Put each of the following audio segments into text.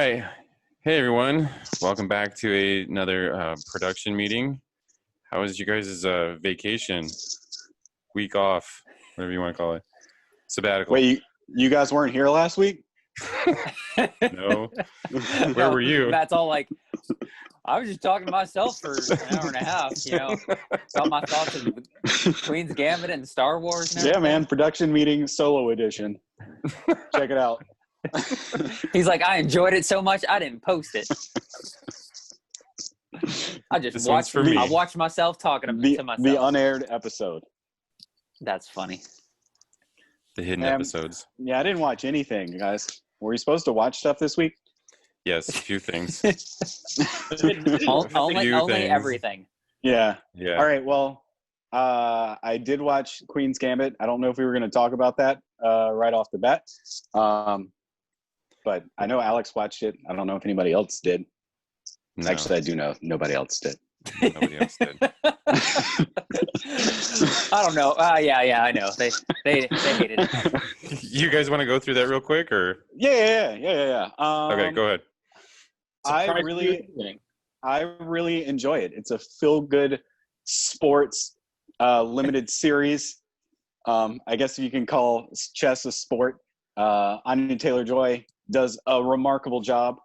right. Hey, everyone. Welcome back to another production meeting. How was you guys' vacation? Week off, whatever you want to call it. Sabbatical. Wait, you guys weren't here last week? No. Where were you? Matt's all like, I was just talking to myself for an hour and a half, about my thoughts of Queen's Gambit and Star Wars and Yeah, man. Production meeting solo edition. Check it out. He's like, I enjoyed it so much, I didn't post it. I just watched myself talking to myself. The unaired episode. That's funny. The hidden episodes. Yeah, I didn't watch anything, guys. Were you supposed to watch stuff this week? Yes, a few things. only everything. Yeah. Yeah. All right, well, I did watch Queen's Gambit. I don't know if we were going to talk about that right off the bat. But I know Alex watched it. I don't know if anybody else did. No. Actually, I do know nobody else did. Nobody else did. I don't know. Yeah, I know. They hated it. You guys want to go through that real quick, or? Yeah. Okay, go ahead. I really enjoy it. It's a feel-good sports limited series. I guess you can call chess a sport. Anya Taylor-Joy does a remarkable job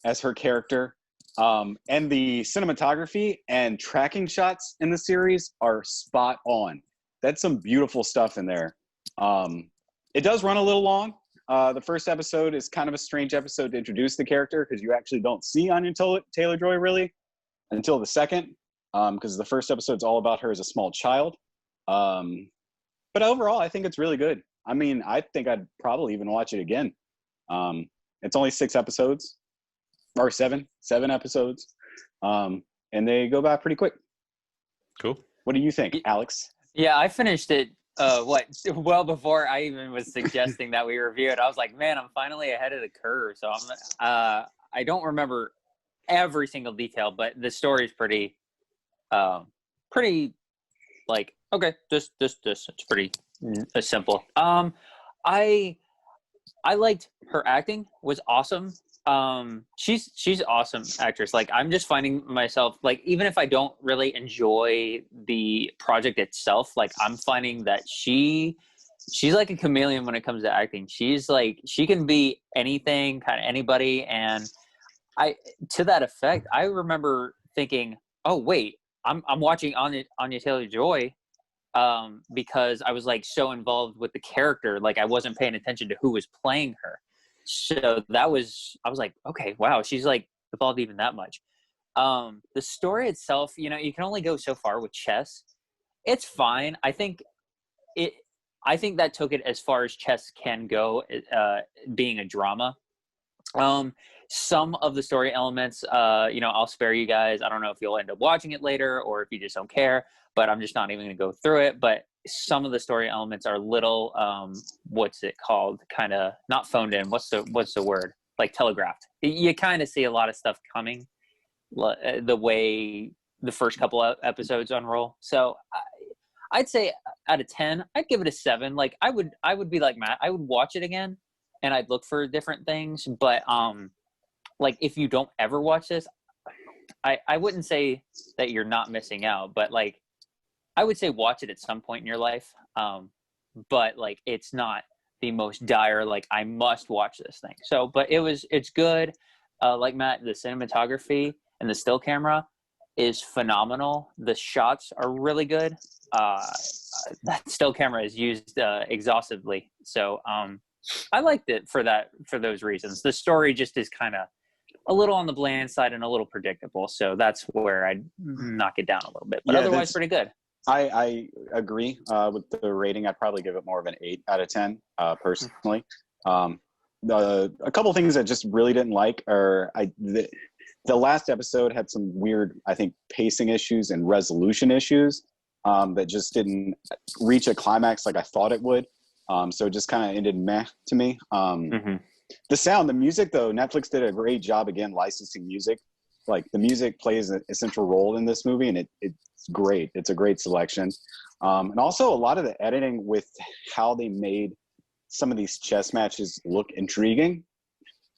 as her character. And the cinematography and tracking shots in the series are spot on. That's some beautiful stuff in there. It does run a little long. The first episode is kind of a strange episode to introduce the character because you actually don't see Anya Taylor-Joy really until the second, because the first episode's all about her as a small child. But overall, I think it's really good. I mean, I think I'd probably even watch it again. It's only 6 episodes. Or seven episodes. And they go by pretty quick. Cool. What do you think, Alex? Yeah, I finished it well before I even was suggesting that we review it. I was like, man, I'm finally ahead of the curve. So I don't remember every single detail, but the story is pretty like, okay, this it's pretty simple. I liked her acting, was awesome. She's awesome actress. Like, I'm just finding myself, like, even if I don't really enjoy the project itself, like, I'm finding that she's like a chameleon when it comes to acting. She's like, she can be anything, kind of anybody. And to that effect, I remember thinking, oh wait, I'm watching Anya Taylor-Joy because I was like so involved with the character, like I wasn't paying attention to who was playing her. So I was like, okay, wow, she's like evolved even that much. The story itself, you can only go so far with chess. It's fine. I think that took it as far as chess can go, being a drama. Some of the story elements, I'll spare you guys. I don't know if you'll end up watching it later or if you just don't care, but I'm just not even going to go through it. But some of the story elements are little, what's it called? Kind of not phoned in. What's the word? Like telegraphed. You kind of see a lot of stuff coming the way the first couple of episodes unroll. So I'd say out of 10, I'd give it a 7. Like I would be like Matt, I would watch it again and I'd look for different things. But like if you don't ever watch this, I wouldn't say that you're not missing out, but like, I would say watch it at some point in your life, but like it's not the most dire, like I must watch this thing. So, but it's good. Like Matt, the cinematography and the still camera is phenomenal. The shots are really good. That still camera is used exhaustively. So I liked it for those reasons. The story just is kind of a little on the bland side and a little predictable. So that's where I'd knock it down a little bit, but otherwise pretty good. I agree with the rating. I'd probably give it more of an 8 out of 10 personally. A couple of things I just really didn't like are the last episode had some weird, I think, pacing issues and resolution issues that just didn't reach a climax like I thought it would. So it just kind of ended meh to me. The music though, Netflix did a great job again licensing music. Like the music plays an essential role in this movie, and it's great. It's a great selection. And also a lot of the editing with how they made some of these chess matches look intriguing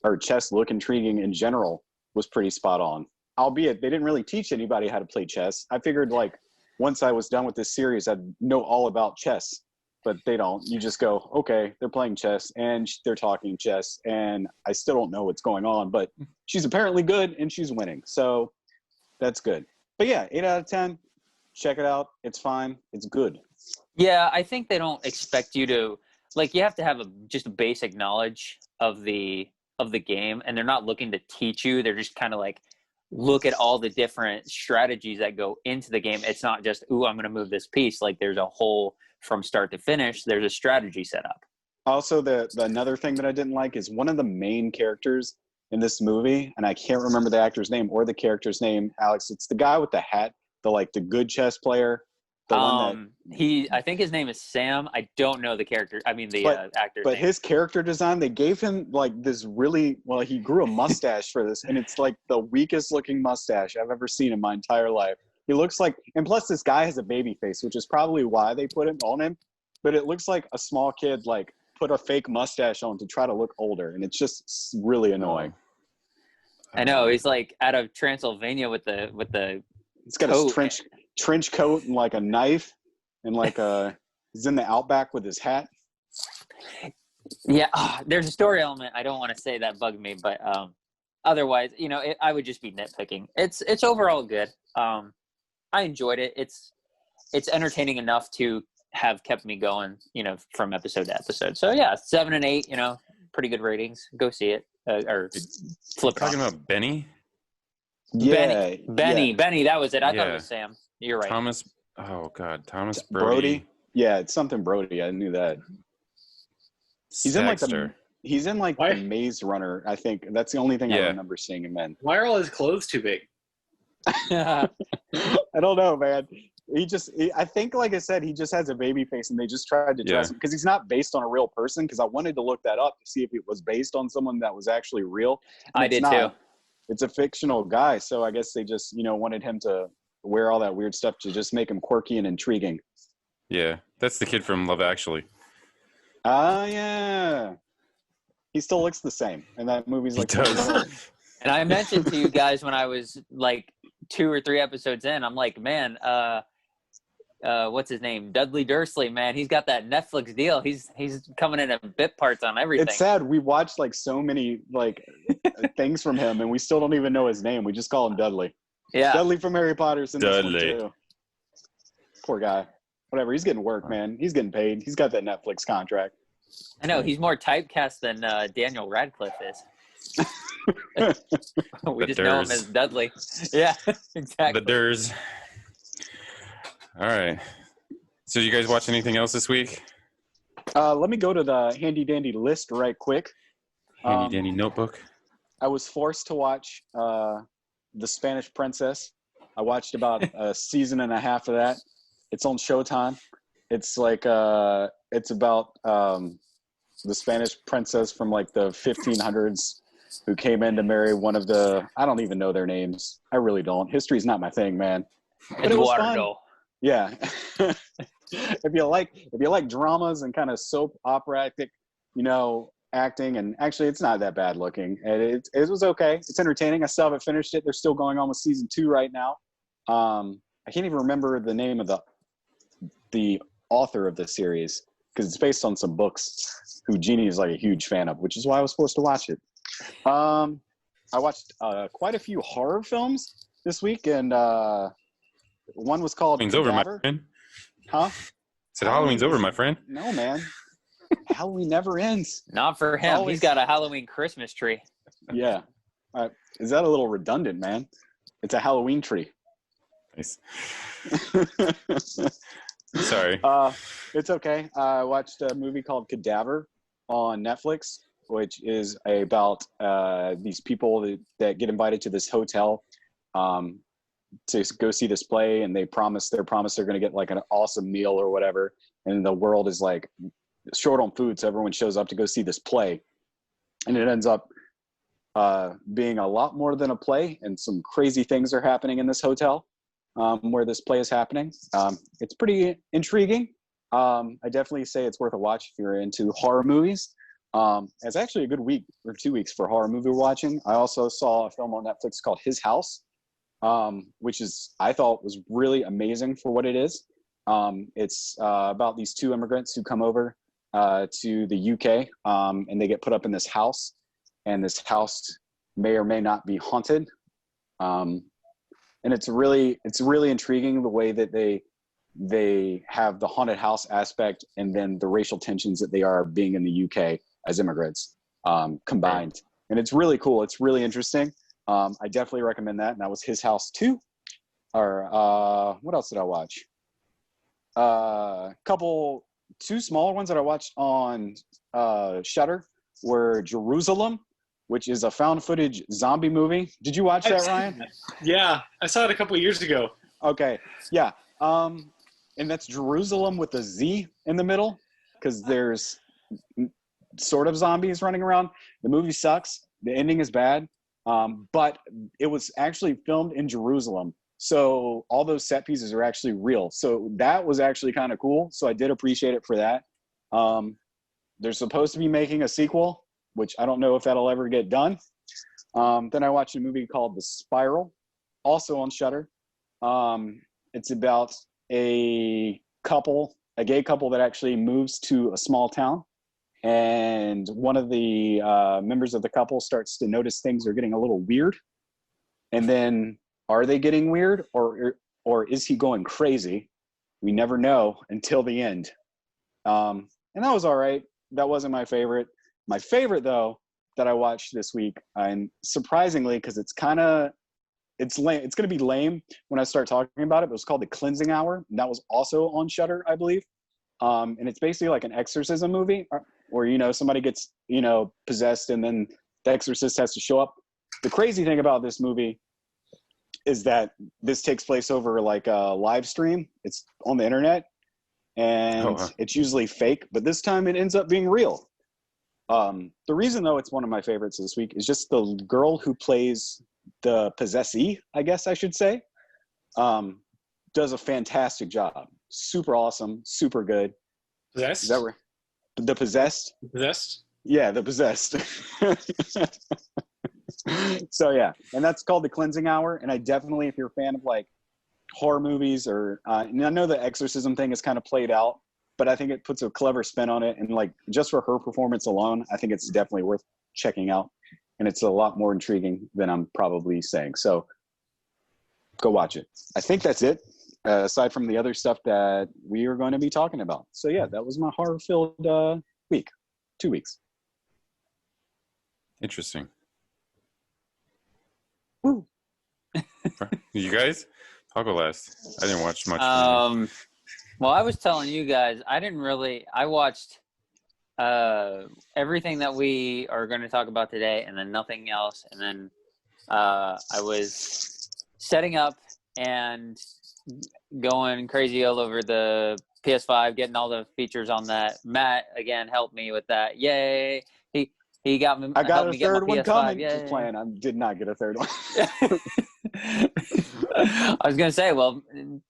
or chess look intriguing in general was pretty spot on. Albeit they didn't really teach anybody how to play chess. I figured like once I was done with this series, I'd know all about chess, but they don't. You just go, okay, they're playing chess and they're talking chess, and I still don't know what's going on, but she's apparently good and she's winning. So that's good. But yeah, 8 out of 10. Check it out. It's fine. It's good. Yeah, I think they don't expect you to, like, you have to have just a basic knowledge of the game, and they're not looking to teach you. They're just kind of like, look at all the different strategies that go into the game. It's not just, ooh, I'm going to move this piece. Like, there's a whole, from start to finish, there's a strategy set up. Also, the another thing that I didn't like is one of the main characters in this movie, and I can't remember the actor's name or the character's name, Alex. It's the guy with the hat, the good chess player. The one that, I think his name is Sam. I don't know the character. I mean, the actor's but name. his character design, they gave him like this really, well, he grew a mustache for this, and it's like the weakest looking mustache I've ever seen in my entire life. He looks like, and plus this guy has a baby face, which is probably why they put it on him. But it looks like a small kid like put a fake mustache on to try to look older, and it's just really annoying. I know, he's like out of Transylvania with the. He's got a trench coat and like a knife, and like he's in the outback with his hat. Yeah, there's a story element I don't want to say that bugged me, but otherwise, I would just be nitpicking. It's overall good. I enjoyed it. It's entertaining enough to have kept me going, from episode to episode. So yeah, 7 and 8, pretty good ratings. Go see it or flip it. Talking about Benny. Yeah, Benny. That was it. I thought it was Sam. You're right. Thomas Brody. Yeah, it's something Brody. I knew that. He's in like the Maze Runner. I think that's the only thing I remember seeing him in. Why are all his clothes too big? I don't know, man. I think, like I said, he just has a baby face, and they just tried to dress him because he's not based on a real person. Because I wanted to look that up to see if it was based on someone that was actually real. I did too. It's a fictional guy, so I guess they just, wanted him to wear all that weird stuff to just make him quirky and intriguing. Yeah, that's the kid from Love Actually. Yeah. He still looks the same, and that movie's like. He does. And I mentioned to you guys when I was like 2 or 3 episodes in, I'm like, man, what's his name? Dudley Dursley, man. He's got that Netflix deal. He's coming in at bit parts on everything. It's sad. We watched like so many like things from him, and we still don't even know his name. We just call him Dudley. Yeah. Dudley from Harry Potter's in this one Dudley. too. Poor guy. Whatever. He's getting work, man. He's getting paid. He's got that Netflix contract. I know. He's more typecast than Daniel Radcliffe is. We just know him as Dudley. Yeah, exactly. The Durs. All right. So you guys watch anything else this week? Let me go to the handy dandy list right quick. Handy dandy notebook. I was forced to watch The Spanish Princess. I watched about a season and a half of that. It's on Showtime. It's like it's about the Spanish princess from like the 1500s who came in to marry one of the, I don't even know their names. I really don't. History's not my thing, man. But it was fun. Yeah. If you like dramas and kind of soap operatic, acting, and actually it's not that bad looking. And it was okay. It's entertaining. I still haven't finished it. They're still going on with season 2 right now. I can't even remember the name of the author of the series because it's based on some books who Jeannie is like a huge fan of, which is why I was forced to watch it. I watched quite a few horror films this week, and one was called Halloween's over, my friend. Huh? Said Halloween's over, my friend. No, man. Halloween never ends. Not for him. He's got a Halloween Christmas tree. Yeah. Is that a little redundant, man? It's a Halloween tree. Nice. Sorry. It's okay. I watched a movie called Cadaver on Netflix, which is about these people that get invited to this hotel to go see this play, and they're promised they're going to get like an awesome meal or whatever, and the world is like short on food, so everyone shows up to go see this play, and it ends up being a lot more than a play, and some crazy things are happening in this hotel where this play is happening. It's pretty intriguing. I definitely say it's worth a watch if you're into horror movies. It's actually a good week or 2 weeks for horror movie watching. I also saw a film on Netflix called His House, which I thought was really amazing for what it is. It's about these two immigrants who come over to the UK, and they get put up in this house, and this house may or may not be haunted. And it's really intriguing the way that they have the haunted house aspect and then the racial tensions that they are being in the UK as immigrants combined. And it's really cool. It's really interesting. I definitely recommend that. And that was His House 2. Or what else did I watch? Two smaller ones that I watched on Shudder were Jerusalem, which is a found footage zombie movie. Did you watch that, Ryan? Yeah, I saw it a couple of years ago. Okay, yeah. And that's Jerusalem with a Z in the middle, because there's sort of zombies running around. The movie sucks. The ending is bad. But it was actually filmed in Jerusalem. So all those set pieces are actually real. So that was actually kind of cool. So I did appreciate it for that. They're supposed to be making a sequel, which I don't know if that'll ever get done. Then I watched a movie called The Spiral, also on Shudder. It's about a gay couple that actually moves to a small town. And one of the members of the couple starts to notice things are getting a little weird. And then, are they getting weird, or is he going crazy? We never know until the end. And that was all right. That wasn't my favorite. My favorite, though, that I watched this week, and surprisingly, because it's going to be lame when I start talking about it, but it was called The Cleansing Hour. And that was also on Shudder, I believe. And it's basically like an exorcism movie where, somebody gets, possessed and then the exorcist has to show up. The crazy thing about this movie is that this takes place over like a live stream. It's on the internet, and it's usually fake, but this time it ends up being real. The reason, though, it's one of my favorites this week is just the girl who plays the possessee, I guess I should say, does a fantastic job. Super awesome, super good. Possessed? Is that right? The Possessed? Possessed? Yeah, The Possessed. So yeah, and that's called The Cleansing Hour. And I definitely, if you're a fan of like horror movies, or and I know the exorcism thing is kind of played out, but I think it puts a clever spin on it. And like just for her performance alone, I think it's definitely worth checking out. And it's a lot more intriguing than I'm probably saying. So go watch it. I think that's it, aside from the other stuff that we are going to be talking about. So yeah, that was my horror-filled week, 2 weeks. Interesting. Woo. You guys? I'll go last. I didn't watch much. Well, I was telling you guys, I watched everything that we are going to talk about today, and then nothing else. And then I was setting up and going crazy all over the PS5, getting all the features on that. Matt, again, helped me with that. Yay. He got me. I got a third one PS5. coming. Yay. Just playing. I did not get a third one. I was going to say, well,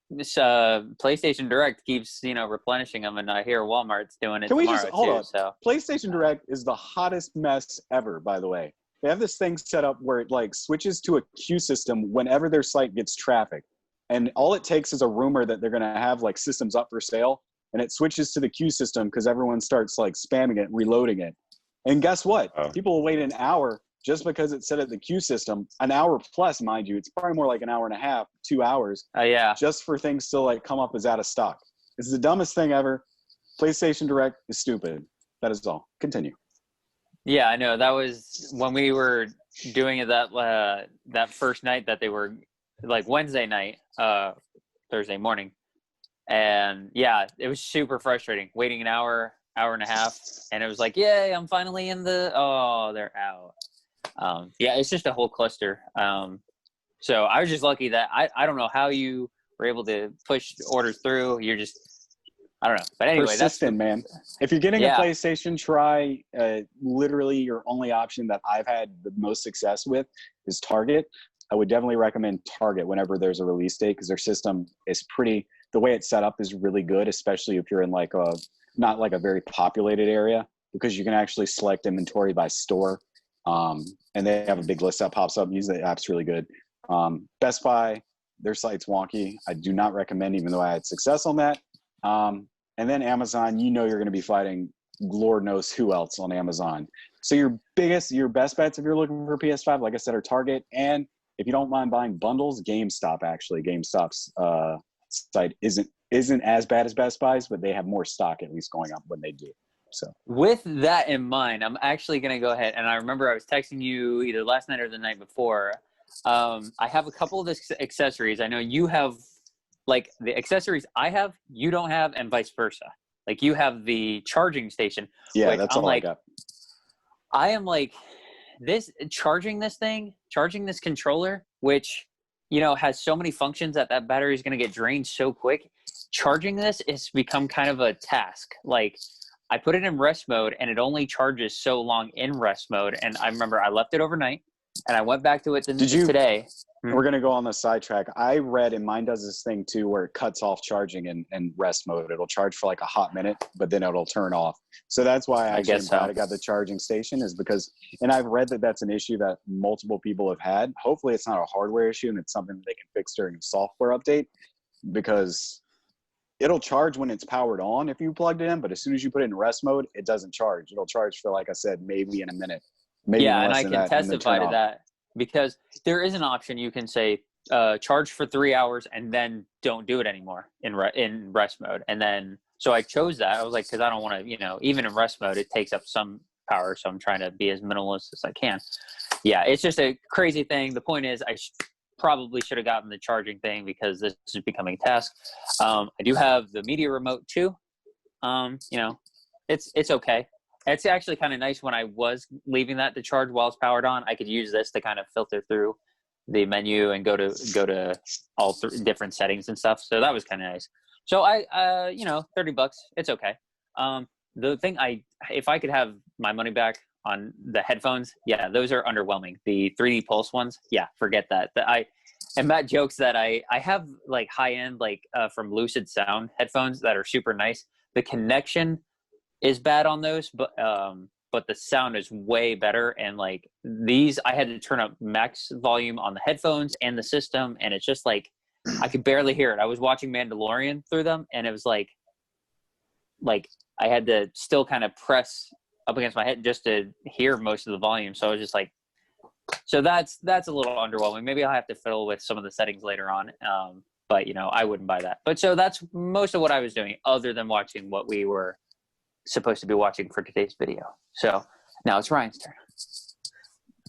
this PlayStation Direct keeps, replenishing them, and I hear Walmart's doing it tomorrow too. So PlayStation Direct is the hottest mess ever, by the way. They have this thing set up where it like switches to a queue system whenever their site gets traffic. And all it takes is a rumor that they're going to have like systems up for sale, and it switches to the queue system because everyone starts like spamming it, reloading it. And guess what? People will wait an hour just because it's set at the queue system, an hour plus, mind you. It's probably more like an hour and a half, 2 hours. Yeah. Just for things to like come up as out of stock. This is the dumbest thing ever. PlayStation Direct is stupid. That is all. Continue. Yeah, I know. That was when we were doing it that first night that they were like Wednesday night, Thursday morning. And yeah, it was super frustrating waiting an hour and a half, and it was like, yay, I'm finally in they're out. Yeah, it's just a whole cluster. So I was just lucky that I don't know how you were able to push orders through. You're just, I don't know. But anyway, persistent, man. If you're getting a PlayStation, try literally your only option that I've had the most success with is Target. I would definitely recommend Target whenever there's a release date, because their system is the way it's set up is really good, especially if you're in like not like a very populated area. because you can actually select inventory by store. And they have a big list that pops up. Use the app's really good. Best Buy, their site's wonky. I do not recommend, even though I had success on that. And then Amazon, you know you're going to be fighting Lord knows who else on Amazon. So your best bets if you're looking for PS5, like I said, are Target. And if you don't mind buying bundles, GameStop, actually. GameStop's site isn't as bad as Best Buy's, but they have more stock at least going up when they do. So with that in mind, I'm actually going to go ahead. And I remember I was texting you either last night or the night before. I have a couple of accessories. I know you have, like, the accessories I have, you don't have, and vice versa. Like, you have the charging station. Yeah, that's all I got. I am like, charging this controller, which, you know, has so many functions that battery is going to get drained so quick. Charging this has become kind of a task. Like, I put it in rest mode, and it only charges so long in rest mode. And I remember I left it overnight, and I went back to it today. We're going to go on the sidetrack. I read, and mine does this thing too, where it cuts off charging in rest mode. It'll charge for like a hot minute, but then it'll turn off. So that's why I got the charging station, is because, and I've read that that's an issue that multiple people have had. Hopefully it's not a hardware issue and it's something that they can fix during a software update, because it'll charge when it's powered on if you plugged it in, but as soon as you put it in rest mode, it doesn't charge. It'll charge for, like I said, maybe in a minute. Maybe and I can testify to that, because there is an option you can say charge for 3 hours and then don't do it anymore in rest mode. And then, so I chose that. I was like, because I don't want to, you know, even in rest mode, it takes up some power. So I'm trying to be as minimalist as I can. Yeah, it's just a crazy thing. The point is, I probably should have gotten the charging thing, because this is becoming a task. I do have the media remote too. You know, it's okay. It's actually kind of nice when I was leaving that to charge while it's powered on. I could use this to kind of filter through the menu and go to all different settings and stuff. So that was kind of nice. So I, you know, $30, it's okay. The thing if I could have my money back on the headphones, yeah, those are underwhelming. The 3D Pulse ones, yeah, forget that. And Matt jokes that I have like high end, like from Lucid Sound headphones that are super nice. The connection is bad on those, but the sound is way better. And like these, I had to turn up max volume on the headphones and the system, and it's just like I could barely hear it. I was watching Mandalorian through them, and it was like I had to still kind of press up against my head just to hear most of the volume. So I was just like, so that's a little underwhelming. Maybe I'll have to fiddle with some of the settings later on. But you know, I wouldn't buy that. But so that's most of what I was doing, other than watching what we were supposed to be watching for today's video. So now it's Ryan's turn.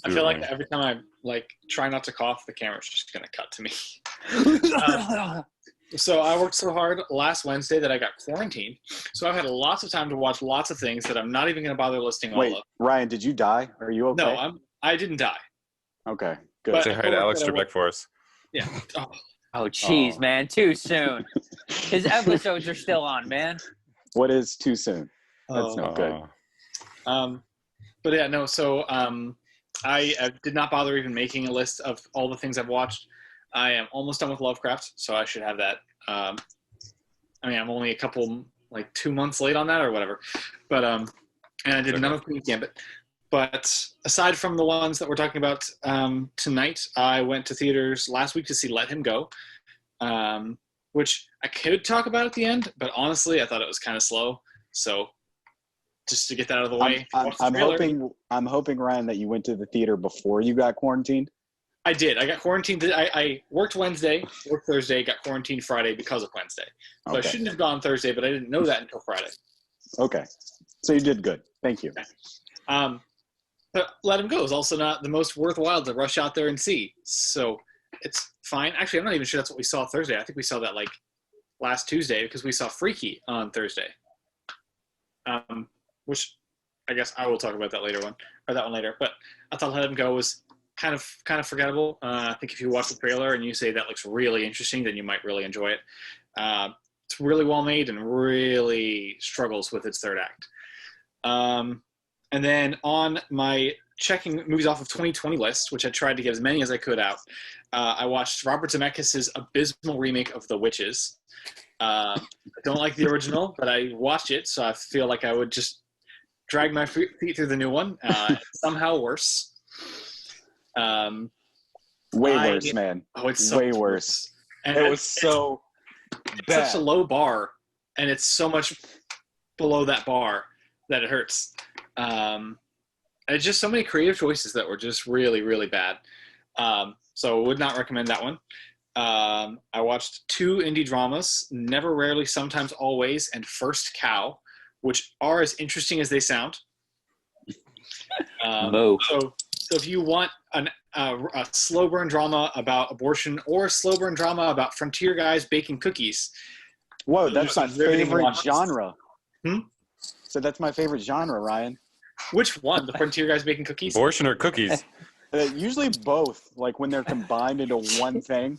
I feel like every time I like try not to cough, the camera's just gonna cut to me. So I worked so hard last Wednesday that I got quarantined. So I've had lots of time to watch lots of things that I'm not even gonna bother listing all of. Ryan, did you die? Are you okay? No, I didn't die. Okay, good. Say hi to Alex Trebek for us. Yeah. Oh, geez, man, too soon. His episodes are still on, man. What is too soon? That's no good. But yeah, no. So I did not bother even making a list of all the things I've watched. I am almost done with Lovecraft, so I should have that. I mean, I'm only a couple, like 2 months late on that or whatever. But and I did none of Queen's Gambit. But aside from the ones that we're talking about tonight, I went to theaters last week to see Let Him Go, which I could talk about at the end, but honestly, I thought it was kind of slow. So just to get that out of the way. I'm hoping, Ryan, that you went to the theater before you got quarantined. I did. I got quarantined. I worked Wednesday, worked Thursday, got quarantined Friday because of Wednesday. So I shouldn't have gone Thursday, but I didn't know that until Friday. Okay. So you did good. Thank you. But Let Him Go is also not the most worthwhile to rush out there and see. So it's fine. Actually, I'm not even sure that's what we saw Thursday. I think we saw that like last Tuesday, because we saw Freaky on Thursday. Which I guess I will talk about that one later. But I thought Let Him Go was kind of forgettable. I think if you watch the trailer and you say that looks really interesting, then you might really enjoy it. It's really well made and really struggles with its third act. And then on my checking movies off of 2020 list, which I tried to get as many as I could out, I watched Robert Zemeckis' abysmal remake of The Witches. I don't like the original, but I watched it, so I feel like I would just dragged my feet through the new one. Somehow worse. Way worse, man. Oh, it's so way worse. And it was so it's bad. such a low bar, and it's so much below that bar that it hurts. It's just so many creative choices that were just really, really bad. So would not recommend that one. I watched 2 indie dramas, Never, Rarely, Sometimes, Always, and First Cow, which are as interesting as they sound. So if you want a slow burn drama about abortion or a slow burn drama about frontier guys baking cookies. Whoa, that's my favorite genre. Hmm? So that's my favorite genre, Ryan. Which one? The frontier guys baking cookies? Abortion or cookies? Usually both, like when they're combined into one thing,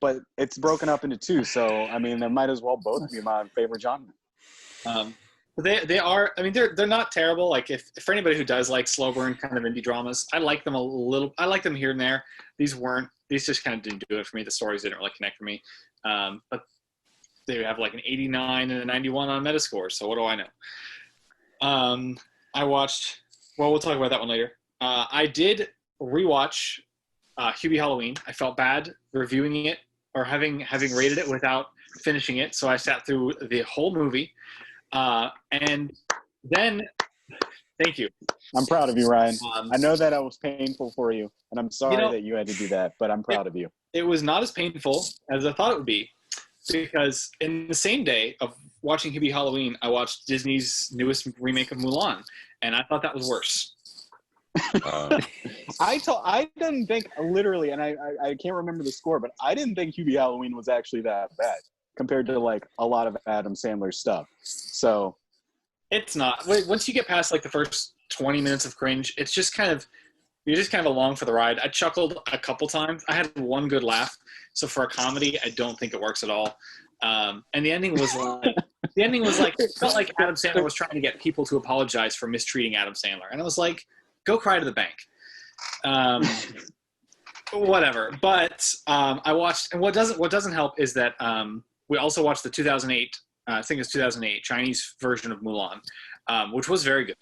but it's broken up into 2. So, I mean, they might as well both be my favorite genre. They are. I mean, they're not terrible. Like for anybody who does like slow burn kind of indie dramas, I like them a little. I like them here and there. These just kind of didn't do it for me. The stories didn't really connect for me. But they have like an 89 and a 91 on Metascore. So what do I know? I watched. Well, we'll talk about that one later. I did rewatch Hubie Halloween. I felt bad reviewing it or having rated it without finishing it. So I sat through the whole movie. And then, thank you. I'm proud of you, Ryan. I know that it was painful for you, and I'm sorry that you had to do that, but I'm proud of you. It was not as painful as I thought it would be, because in the same day of watching Hubie Halloween, I watched Disney's newest remake of Mulan, and I thought that was worse. I didn't think, literally, and I can't remember the score, but I didn't think Hubie Halloween was actually that bad compared to like a lot of Adam Sandler stuff. So it's not. Once you get past like the first 20 minutes of cringe, it's just kind of, you're just kind of along for the ride. I chuckled a couple times. I had one good laugh. So for a comedy, I don't think it works at all. And the ending was like, it felt like Adam Sandler was trying to get people to apologize for mistreating Adam Sandler. And I was like, go cry to the bank. Whatever. But I watched, and what doesn't help is that we also watched the 2008, I think it's 2008, Chinese version of Mulan, which was very good.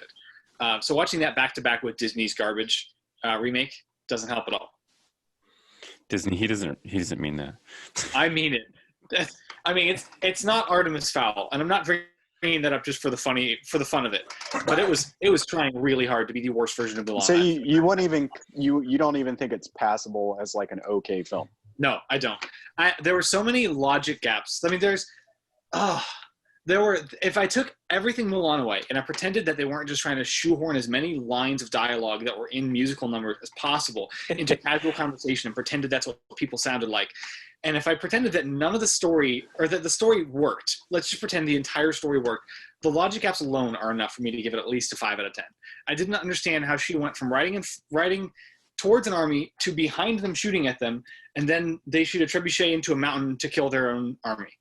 So watching that back-to-back with Disney's garbage remake doesn't help at all. Disney, he doesn't mean that. I mean it. I mean, it's not Artemis Fowl, and I'm not bringing that up just for the fun of it. But it was trying really hard to be the worst version of Mulan. So you wouldn't even you don't even think it's passable as like an okay film? No, I don't. There were so many logic gaps. I mean, if I took everything Mulan away and I pretended that they weren't just trying to shoehorn as many lines of dialogue that were in musical numbers as possible into casual conversation and pretended that's what people sounded like. And if I pretended that none of the story, or that the story worked, let's just pretend the entire story worked, the logic gaps alone are enough for me to give it at least a 5 out of 10. I did not understand how she went from riding towards an army to behind them shooting at them, and then they shoot a trebuchet into a mountain to kill their own army.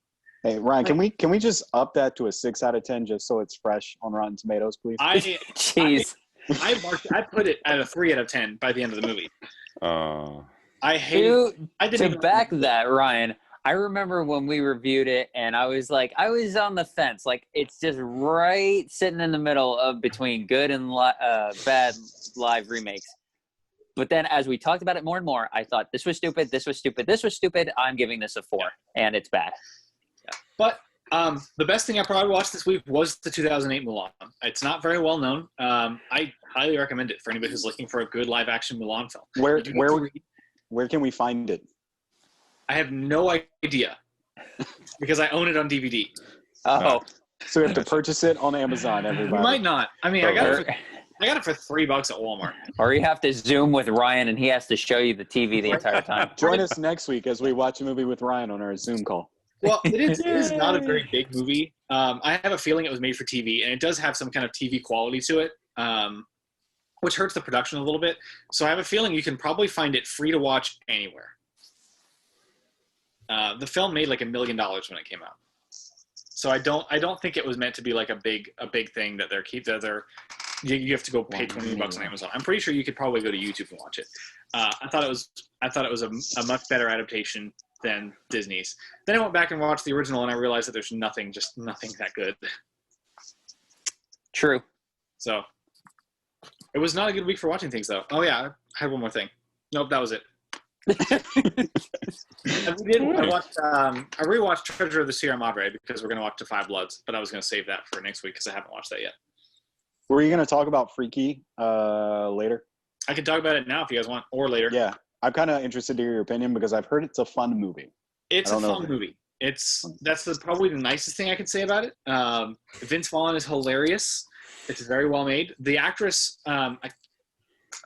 Hey Ryan, can we just up that to a 6 out of 10 just so it's fresh on Rotten Tomatoes, please? Jeez. I put it at a 3 out of 10 by the end of the movie. I didn't back that, Ryan. I remember when we reviewed it, and I was on the fence. Like, it's just right sitting in the middle of between good and bad live remakes. But then as we talked about it more and more, I thought, this was stupid, this was stupid, this was stupid. I'm giving this a 4, and it's bad. Yeah. But the best thing I probably watched this week was the 2008 Mulan. It's not very well known. I highly recommend it for anybody who's looking for a good live-action Mulan film. Where can we find it? I have no idea because I own it on DVD. Oh. So we have to purchase it on Amazon, everybody. You might not. I mean, I got it for $3 at Walmart. Or you have to Zoom with Ryan, and he has to show you the TV the entire time. Join us next week as we watch a movie with Ryan on our Zoom call. Well, it is not a very big movie. I have a feeling it was made for TV, and it does have some kind of TV quality to it, which hurts the production a little bit. So I have a feeling you can probably find it free to watch anywhere. The film made like $1 million when it came out. So I don't think it was meant to be like a big thing that you have to go pay $20 on Amazon. I'm pretty sure you could probably go to YouTube and watch it. I thought it was a much better adaptation than Disney's. Then I went back and watched the original, and I realized that there's nothing that good. True. So it was not a good week for watching things, though. Oh yeah, I had one more thing. Nope, that was it. And we did. I rewatched Treasure of the Sierra Madre because we're going to watch The Five Bloods, but I was going to save that for next week because I haven't watched that yet. Were you going to talk about Freaky later? I can talk about it now if you guys want, or later. Yeah, I'm kind of interested to hear your opinion because I've heard it's a fun movie. It's a fun movie. Probably the nicest thing I could say about it. Vince Vaughn is hilarious. It's very well made. The actress, I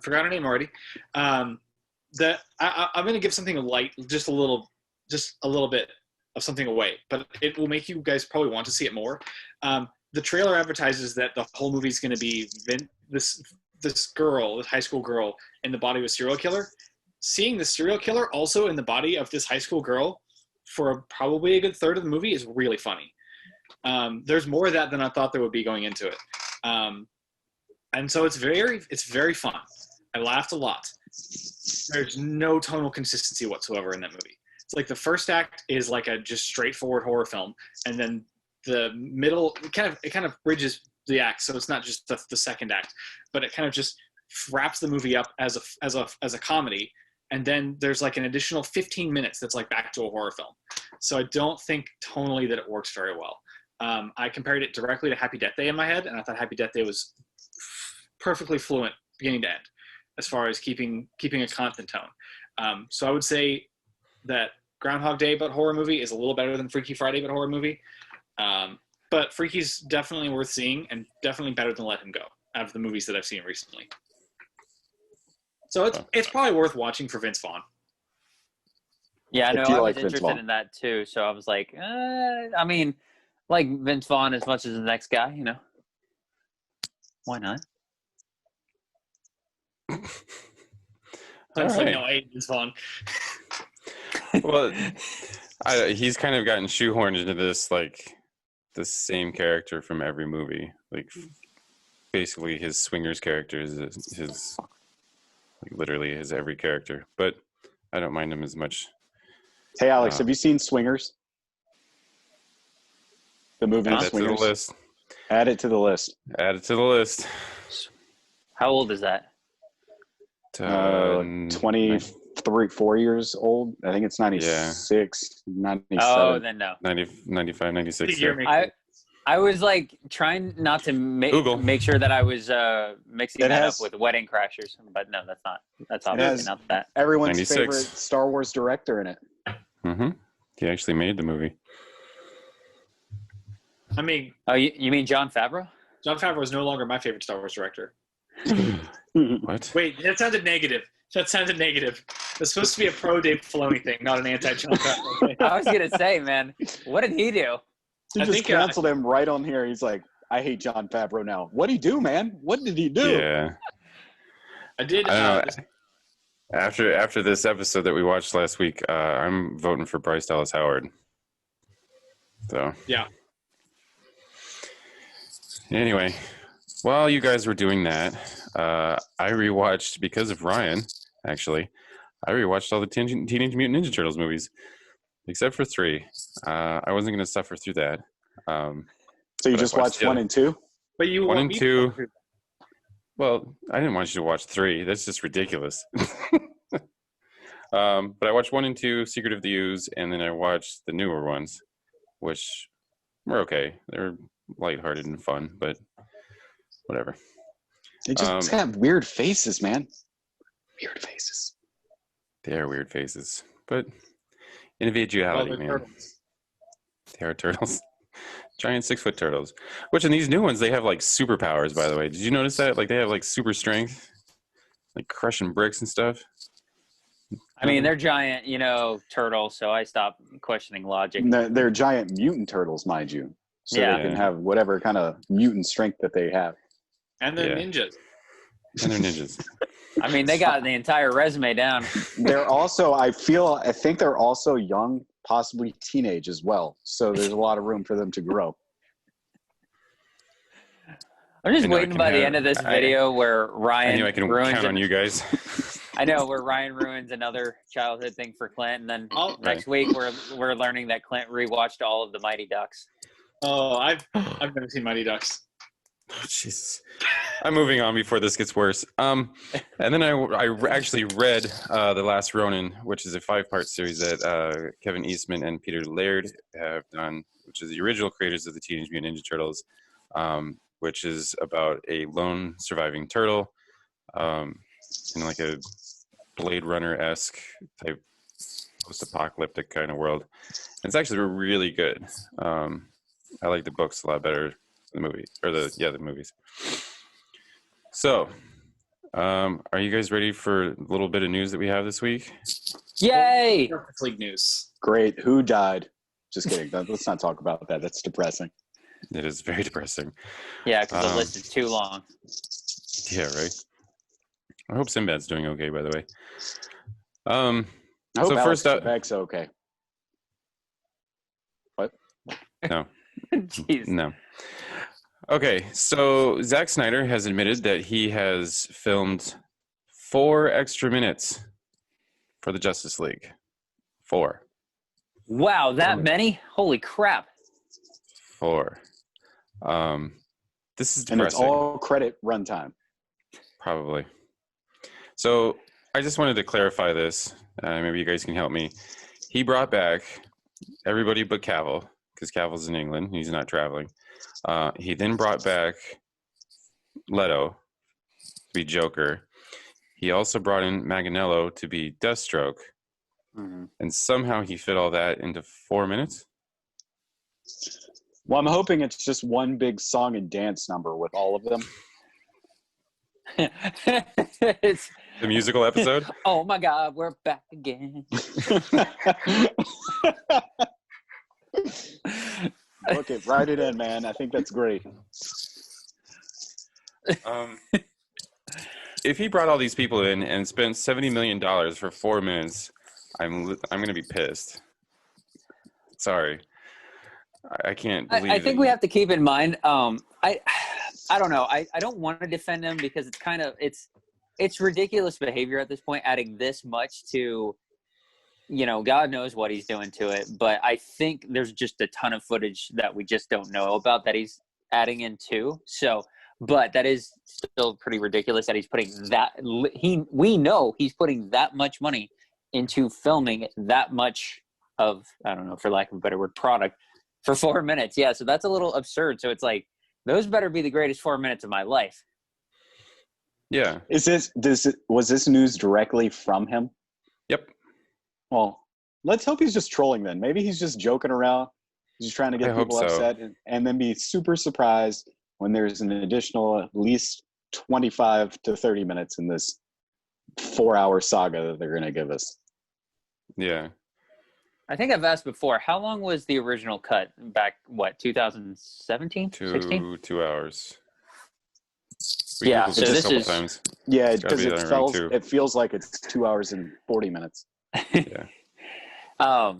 forgot her name already. I'm going to give something light, just a little bit of something away, but it will make you guys probably want to see it more. The trailer advertises that the whole movie is going to be this girl, this high school girl, in the body of a serial killer. Seeing the serial killer also in the body of this high school girl for probably a good third of the movie is really funny. There's more of that than I thought there would be going into it. And so it's very fun. I laughed a lot. There's no tonal consistency whatsoever in that movie. It's like the first act is like a just straightforward horror film, and then the middle it kind of bridges the act, so it's not just the second act, but it kind of just wraps the movie up as a comedy, and then there's like an additional 15 minutes that's like back to a horror film. So I don't think tonally that it works very well. I compared it directly to Happy Death Day in my head, and I thought Happy Death Day was perfectly fluent beginning to end as far as keeping a constant tone. So I would say that Groundhog Day but horror movie is a little better than Freaky Friday but horror movie. But Freaky's definitely worth seeing and definitely better than Let Him Go out of the movies that I've seen recently. So it's probably worth watching for Vince Vaughn. Yeah, I know. I I was like Vince interested Vaughn. in that too. So I was like, I mean, like Vince Vaughn as much as the next guy, you know. Why not? That's All like, right. no, I hate Vince Vaughn. Well, he's kind of gotten shoehorned into this, like, the same character from every movie. Like, basically, his swingers character is his like, literally his every character. But I don't mind him as much. Hey, Alex, have you seen Swingers? The movie Add it to the Swingers? list. Add it to the list. Add it to the list. How old is that? 23, 4 years old. I think it's 96, 97. Oh, then no. 90, 95, 96. Year Yeah. makes I was like trying not to Google. make sure that I was mixing It that has- up with Wedding Crashers, but no, that's not. That's obviously not that. Everyone's 96. favorite Star Wars director in it. Mm-hmm. He actually made the movie. I mean, Oh, you mean Jon Favreau? Jon Favreau is no longer my favorite Star Wars director. What? Wait, that sounded negative. That's supposed to be a pro Dave Filoni thing, not an anti-Jon Favreau thing. I was gonna say, man, what did he do? He I just think, canceled him right on here. He's like, I hate Jon Favreau now. What'd he do, man? What did he do? Yeah. I did. I don't know. After this episode that we watched last week, I'm voting for Bryce Dallas Howard. So Yeah. anyway, while you guys were doing that, I rewatched, because of Ryan, actually, I rewatched all the Teenage Mutant Ninja Turtles movies, except for 3. I wasn't going to suffer through that. So you But I just watched watched the 1 other- and 2? But you 1 want and me 2. to- Well, I didn't want you to watch 3. That's just ridiculous. But I watched 1 and 2, Secret of the Ooze, and then I watched the newer ones, which were okay. They're lighthearted and fun, but whatever. They just have weird faces, man. Weird faces. They are weird faces, but individuality, they're man. turtles. They are turtles. Giant 6-foot turtles. Which in these new ones, they have like superpowers, by the way. Did you notice that? Like they have like super strength, like crushing bricks and stuff. I mean, they're giant, turtles, so I stopped questioning logic. They're giant mutant turtles, mind you. So Yeah. they can have whatever kind of mutant strength that they have. And they're Yeah. ninjas. And they're ninjas. I mean, they got the entire resume down. They're also, I think they're also young, possibly teenage as well. So there's a lot of room for them to grow. I'm just I know I waiting can by the have- end of this video where I Ryan knew I can ruins count on you guys. I know where Ryan ruins another childhood thing for Clint, and then Oh, next week we're learning that Clint rewatched all of the Mighty Ducks. Oh, I've never seen Mighty Ducks. Oh, Jesus. I'm moving on before this gets worse. And then I actually read The Last Ronin, which is a 5-part series that Kevin Eastman and Peter Laird have done, which is the original creators of the Teenage Mutant Ninja Turtles, which is about a lone surviving turtle in like a Blade Runner-esque type post-apocalyptic kind of world. And it's actually really good. I like the books a lot better than the movie, or the movies. So, are you guys ready for a little bit of news that we have this week? Yay! Justice League news. Great. Who died? Just kidding. Let's not talk about that. That's depressing. It is very depressing. Yeah, because the list is too long. Yeah, right. I hope Sinbad's doing okay, by the way. I hope So Alex first up, Trebek's okay. What? no. Jeez. No. Okay, so Zack Snyder has admitted that he has filmed 4 extra minutes for the Justice League. 4. Wow, that many? Holy crap. 4. This is And it's depressing. all credit runtime. Probably. So I just wanted to clarify this. Maybe you guys can help me. He brought back everybody but Cavill, because Cavill's in England. He's not traveling. He then brought back Leto to be Joker. He also brought in Manganiello to be Deathstroke. Mm-hmm. And somehow he fit all that into 4 minutes. Well, I'm hoping it's just one big song and dance number with all of them. It's, The musical episode? oh my God, we're back again. Book it, write it in, man. I think that's great. If he brought all these people in and spent $70 million for 4 minutes, I'm going to be pissed. Sorry. I can't believe I think we have to keep in mind. I don't know. I don't want to defend him because it's kind of it's ridiculous behavior at this point. Adding this much to, God knows what he's doing to it. But I think there's just a ton of footage that we just don't know about that he's adding in too. So, but that is still pretty ridiculous that he's putting that. We know he's putting that much money into filming that much of, I don't know, for lack of a better word, product. For 4 minutes, yeah. So that's a little absurd. So it's like, those better be the greatest 4 minutes of my life. Yeah. Was this news directly from him? Yep. Well, let's hope he's just trolling then. Maybe he's just joking around. He's just trying to get people upset and then be super surprised when there's an additional at least 25 to 30 minutes in this 4-hour saga that they're going to give us. Yeah. I think I've asked before, how long was the original cut back, 2017? 16? 2 hours. Yeah, so this is... Times. Yeah, because it feels like it's 2 hours and 40 minutes. Yeah. What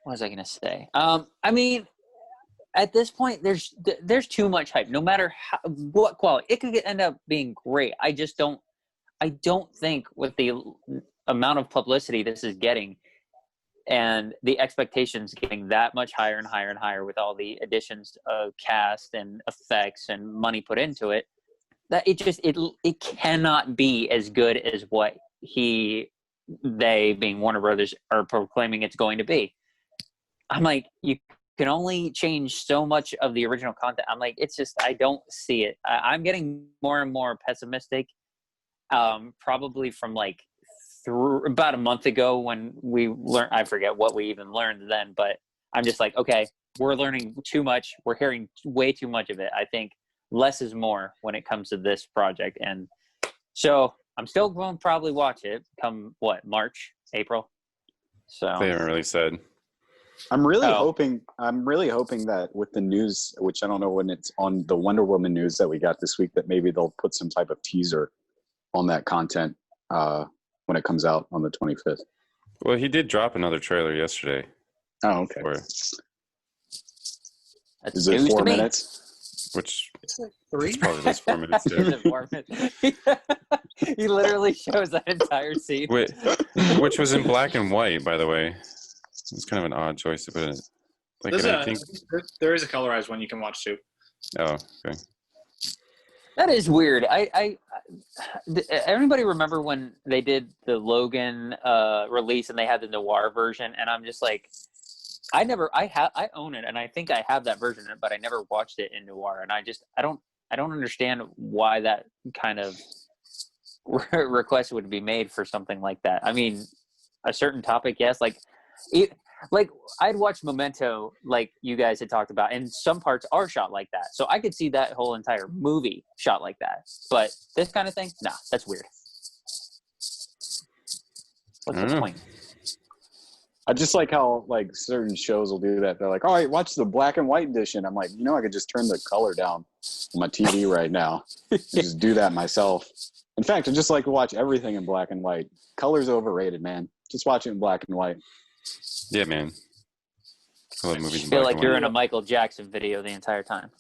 was I going to say? I mean, at this point, there's too much hype. No matter what quality, it could end up being great. I don't think with the amount of publicity this is getting, and the expectations getting that much higher and higher and higher with all the additions of cast and effects and money put into it, that it cannot be as good as what they being Warner Brothers are proclaiming it's going to be. I'm like, you can only change so much of the original content. I'm like, it's just, I don't see it. I'm getting more and more pessimistic, probably from like through about a month ago when we learned, I forget what we even learned then, but I'm just like, okay, we're learning too much. We're hearing way too much of it. I think less is more when it comes to this project. And so I'm still going to probably watch it come March, April. So They haven't really said. I'm really hoping that with the news, which I don't know when it's on the Wonder Woman news that we got this week, that maybe they'll put some type of teaser on that content when it comes out on the 25th. Well, he did drop another trailer yesterday. Oh, okay. Is it 4 minutes? Which It's like 3. it's probably those 4 minutes too. He literally shows that entire scene. Which was in black and white, by the way. It's kind of an odd choice to put it. Like, I think there is a colorized one you can watch too. Oh, okay. That is weird. Everybody remember when they did the Logan release and they had the noir version, and I'm just like, I own it, and I think I have that version, but I never watched it in noir, and I don't understand why that kind of request would be made for something like that. I mean, a certain topic, yes, like I'd watch Memento, like you guys had talked about, and some parts are shot like that. So I could see that whole entire movie shot like that. But this kind of thing, nah, that's weird. What's the point? I just like how like certain shows will do that. They're like, all right, watch the black and white edition. I'm like, I could just turn the color down on my TV right now and just do that myself. In fact, I just like to watch everything in black and white. Color's overrated, man. Just watch it in black and white. Yeah, man. I love movies in feel black like and you're white. in a Michael Jackson video the entire time.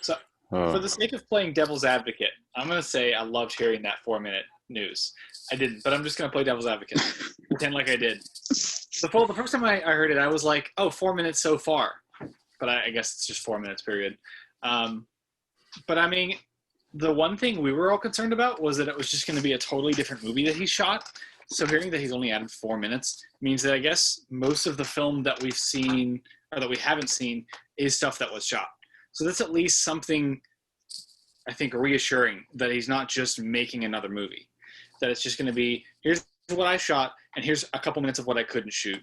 So, for the sake of playing devil's advocate, I'm going to say I loved hearing that 4-minute news. I didn't, but I'm just going to play devil's advocate. Pretend like I did. The first time I heard it, I was like, oh, 4 minutes so far. But I guess it's just 4 minutes, period. But I mean, the one thing we were all concerned about was that it was just going to be a totally different movie that he shot. So hearing that he's only added 4 minutes means that I guess most of the film that we've seen or that we haven't seen is stuff that was shot. So that's at least something, I think, reassuring that he's not just making another movie. That it's just going to be, here's what I shot and here's a couple minutes of what I couldn't shoot,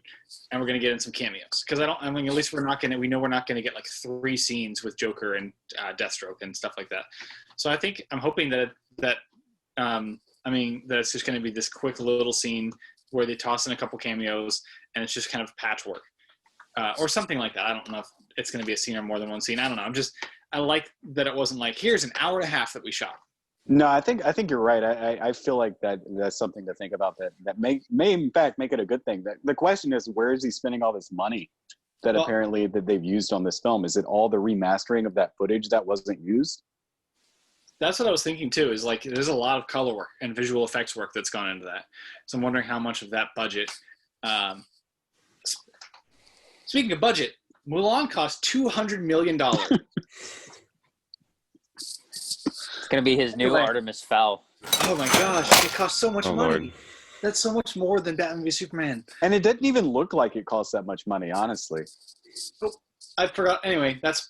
and we're going to get in some cameos. Because at least we know we're not going to get like 3 scenes with Joker and Deathstroke and stuff like that. So I'm hoping that it's just going to be this quick little scene where they toss in a couple cameos and it's just kind of patchwork or something like that. I don't know if it's going to be a scene or more than one scene. I don't know. I like that it wasn't like, here's an hour and a half that we shot. No, I think you're right. I feel like that's something to think about that may in fact make it a good thing. The question is, where is he spending all this money that apparently that they've used on this film? Is it all the remastering of that footage that wasn't used? That's what I was thinking too, is like there's a lot of color work and visual effects work that's gone into that. So I'm wondering how much of that budget. Speaking of budget, Mulan cost $200 million. It's going to be his new Artemis Fowl. Oh my gosh, it costs so much money. Lord. That's so much more than Batman v Superman. And it didn't even look like it cost that much money, honestly. Oh, I forgot. Anyway, but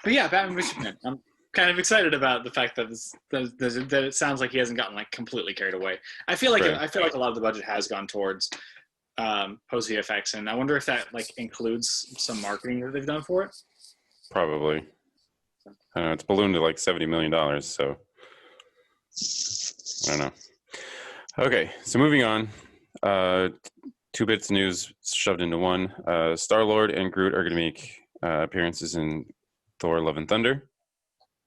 yeah, Batman v Superman. I'm kind of excited about the fact that that it sounds like he hasn't gotten like completely carried away. I feel like a lot of the budget has gone towards post VFX, and I wonder if that like includes some marketing that they've done for it. Probably. I don't know. It's ballooned to like $70 million, so I don't know. Okay, so moving on. 2 bits of news shoved into one. Star-Lord and Groot are going to make appearances in Thor: Love and Thunder.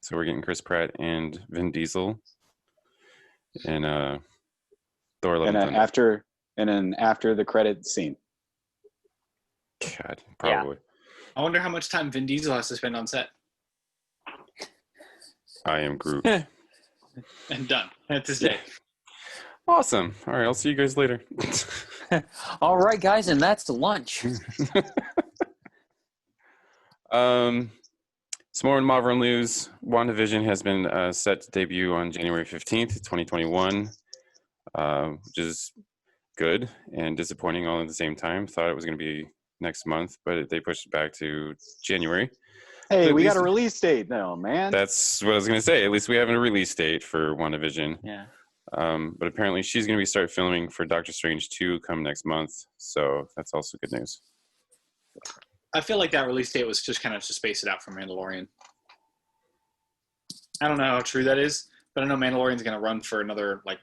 So we're getting Chris Pratt and Vin Diesel in Thor: Love and Thunder. After the credit scene. God, probably. Yeah. I wonder how much time Vin Diesel has to spend on set. I am Groot. And done. That's his day. Awesome. All right, I'll see you guys later. All right, guys, and that's the lunch. Some more in Marvel news. WandaVision has been set to debut on January 15th, 2021, which is good and disappointing all at the same time. Thought it was going to be next month, but they pushed it back to January. Hey, we got a release date now, man. That's what I was going to say. At least we have a release date for WandaVision. Yeah. But apparently she's going to start filming for Doctor Strange 2 come next month. So that's also good news. I feel like that release date was just kind of to space it out for Mandalorian. I don't know how true that is, but I know Mandalorian's going to run for another, like,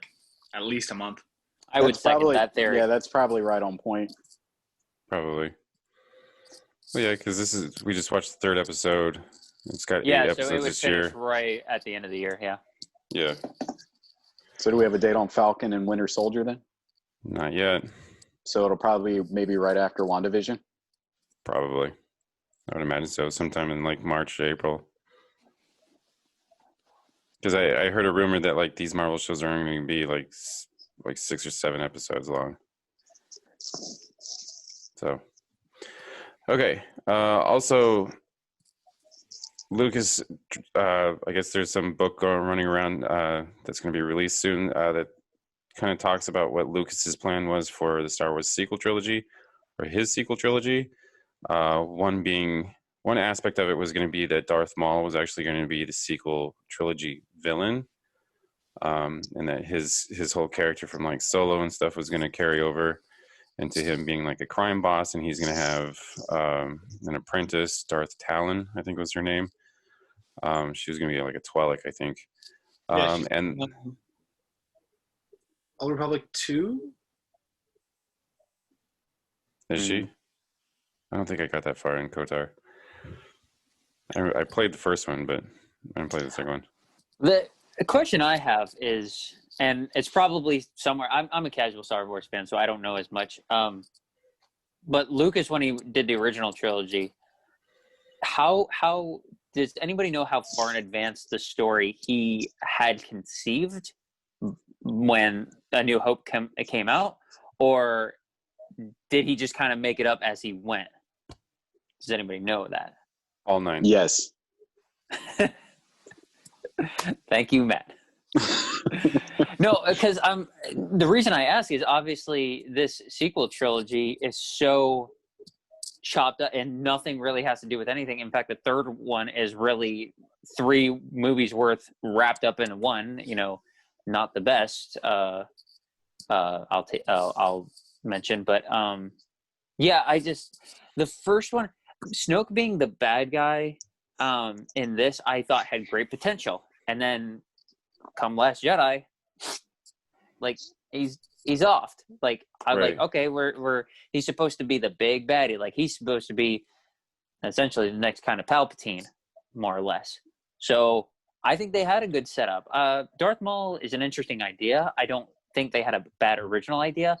at least a month. I would second that theory. Yeah, that's probably right on point. Probably. Well, yeah, because we just watched the 3rd episode. It's got 8 episodes so it would this year. finish right at the end of the year. Yeah. Yeah. So do we have a date on Falcon and Winter Soldier then? Not yet. So it'll probably maybe right after WandaVision? Probably. I would imagine so. Sometime in like March, April. Because I heard a rumor that like these Marvel shows are only going to be like 6 or 7 episodes long. So, okay. Also, Lucas, I guess there's some book running around that's going to be released soon that kind of talks about what Lucas's plan was for the Star Wars sequel trilogy, or his sequel trilogy. One aspect of it was going to be that Darth Maul was actually going to be the sequel trilogy villain, and that his whole character from like Solo and stuff was going to carry over into him being like a crime boss, and he's going to have an apprentice, Darth Talon, I think was her name. She was going to be like a Twi'lek, I think. And Old Republic 2? Is she? I don't think I got that far in KOTOR. I played the first one, but I didn't play the second one. The question I have is, and it's probably somewhere, I'm a casual Star Wars fan, so I don't know as much. But Lucas, when he did the original trilogy, how does anybody know how far in advance the story he had conceived when A New Hope came out? Or did he just kind of make it up as he went? Does anybody know that? All 9. Yes. Thank you, Matt. No, because the reason I ask is obviously this sequel trilogy is so chopped up and nothing really has to do with anything. In fact, the third one is really 3 movies worth wrapped up in one. You know, not the best. I'll mention, but yeah, the first one, Snoke being the bad guy in this, I thought had great potential, and then come Last Jedi, like he's off. Like I'm Right. like, okay, he's supposed to be the big baddie. Like he's supposed to be essentially the next kind of Palpatine, more or less. So I think they had a good setup. Darth Maul is an interesting idea. I don't think they had a bad original idea.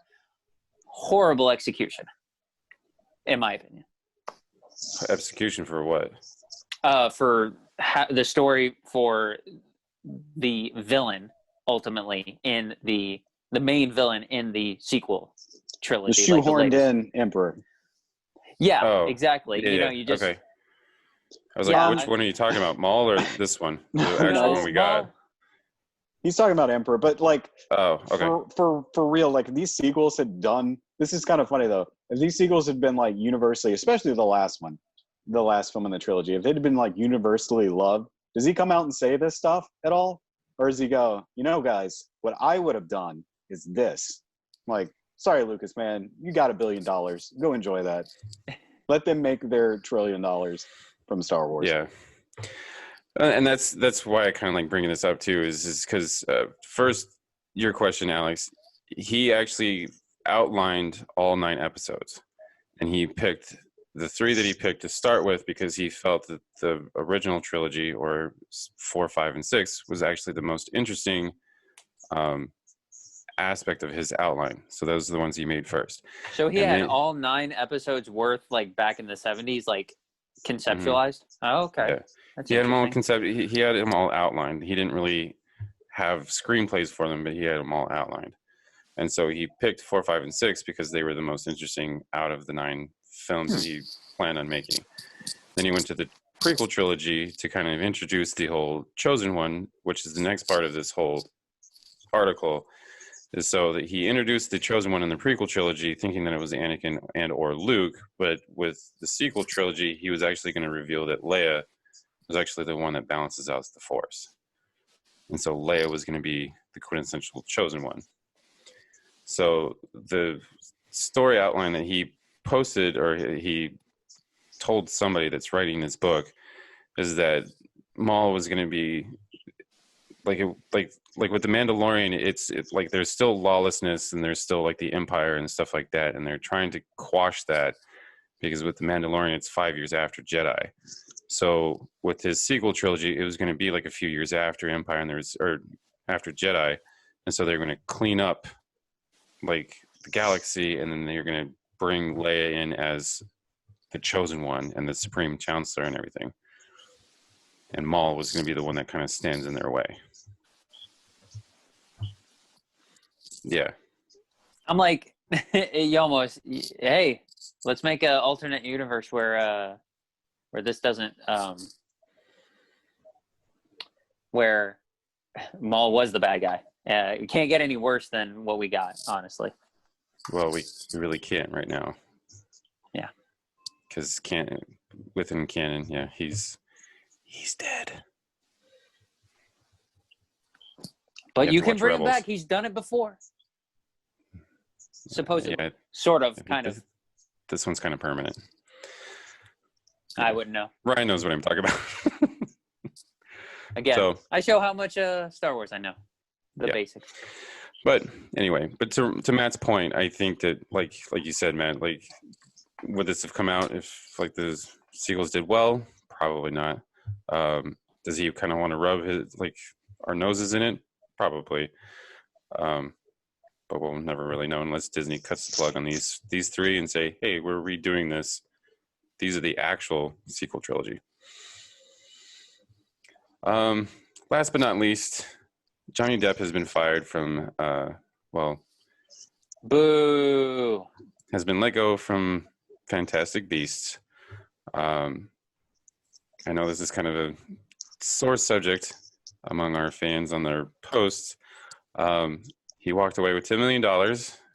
Horrible execution, in my opinion. Execution for what? For the story for the villain, ultimately, in the main villain in the sequel The trilogy. shoehorned in Emperor. Yeah, Oh, exactly. Yeah, you know, yeah. you just... Okay. I was Yeah, like, which one are you talking about? Maul or this one? The actual No, one we got. He's talking about Emperor, but like Oh, okay. for real, like if these sequels had done, this is kind of funny though. If these sequels had been like universally, especially the last one, the last film in the trilogy, if they'd been like universally loved, does he come out and say this stuff at all? Or does he go, you know, guys, what I would have done is this? Like, sorry, Lucas, man, you got $1 billion. Go enjoy that. Let them make their $1 trillion from Star Wars. Yeah. And that's why I kind of like bringing this up too, is because first, your question, Alex, he actually outlined all 9 episodes, and he picked the 3 that he picked to start with because he felt that the original trilogy, or 4, 5, and 6, was actually the most interesting aspect of his outline. So those are the ones he made first. So he And had then- all 9 episodes worth, like back in the 70s, like conceptualized. Oh, okay. Yeah. That's He had them all interesting. he had them all outlined. He didn't really have screenplays for them, but he had them all outlined. And so he picked 4, 5, and 6 because they were the most interesting out of the 9 films that he planned on making. Then he went to the prequel trilogy to kind of introduce the whole Chosen One, which is the next part of this whole article, is so that he introduced the Chosen One in the prequel trilogy thinking that it was Anakin and or Luke, but with the sequel trilogy, he was actually going to reveal that Leia was actually the one that balances out the Force. And so Leia was going to be the quintessential Chosen One. So the story outline that he posted, or he told somebody that's writing this book, is that Maul was going to be like with the Mandalorian. It's like there's still lawlessness and there's still like the Empire and stuff like that, and they're trying to quash that because with the Mandalorian it's 5 years after Jedi. So with his sequel trilogy, it was going to be like a few years after Empire or after Jedi, and so they're going to clean up like the galaxy, and then they're going to bring Leia in as the Chosen One and the Supreme Chancellor and everything. And Maul was going to be the one that kind of stands in their way. Yeah. I'm like, hey, let's make an alternate universe where this doesn't where Maul was the bad guy. It can't get any worse than what we got, honestly. Well, we really can't right now. Yeah. Because within canon, yeah, he's dead. But you to can watch bring him Rebels. back. He's done it before. Supposedly. Yeah, sort of, kind of. This one's kind of permanent. I wouldn't know. Ryan knows what I'm talking about. Again, So- I show how much Star Wars I know. The Yeah. basics. But anyway, to Matt's point, I think that like you said, Matt, like would this have come out if like the sequels did well? Probably not. Does he kind of want to rub his like our noses in it? Probably. But we'll never really know unless Disney cuts the plug on these three and say, hey, we're redoing this. These are the actual sequel trilogy. Last but not least, Johnny Depp has been fired from, Boo. has been let go from Fantastic Beasts. I know this is kind of a sore subject among our fans on their posts. He walked away with $10 million.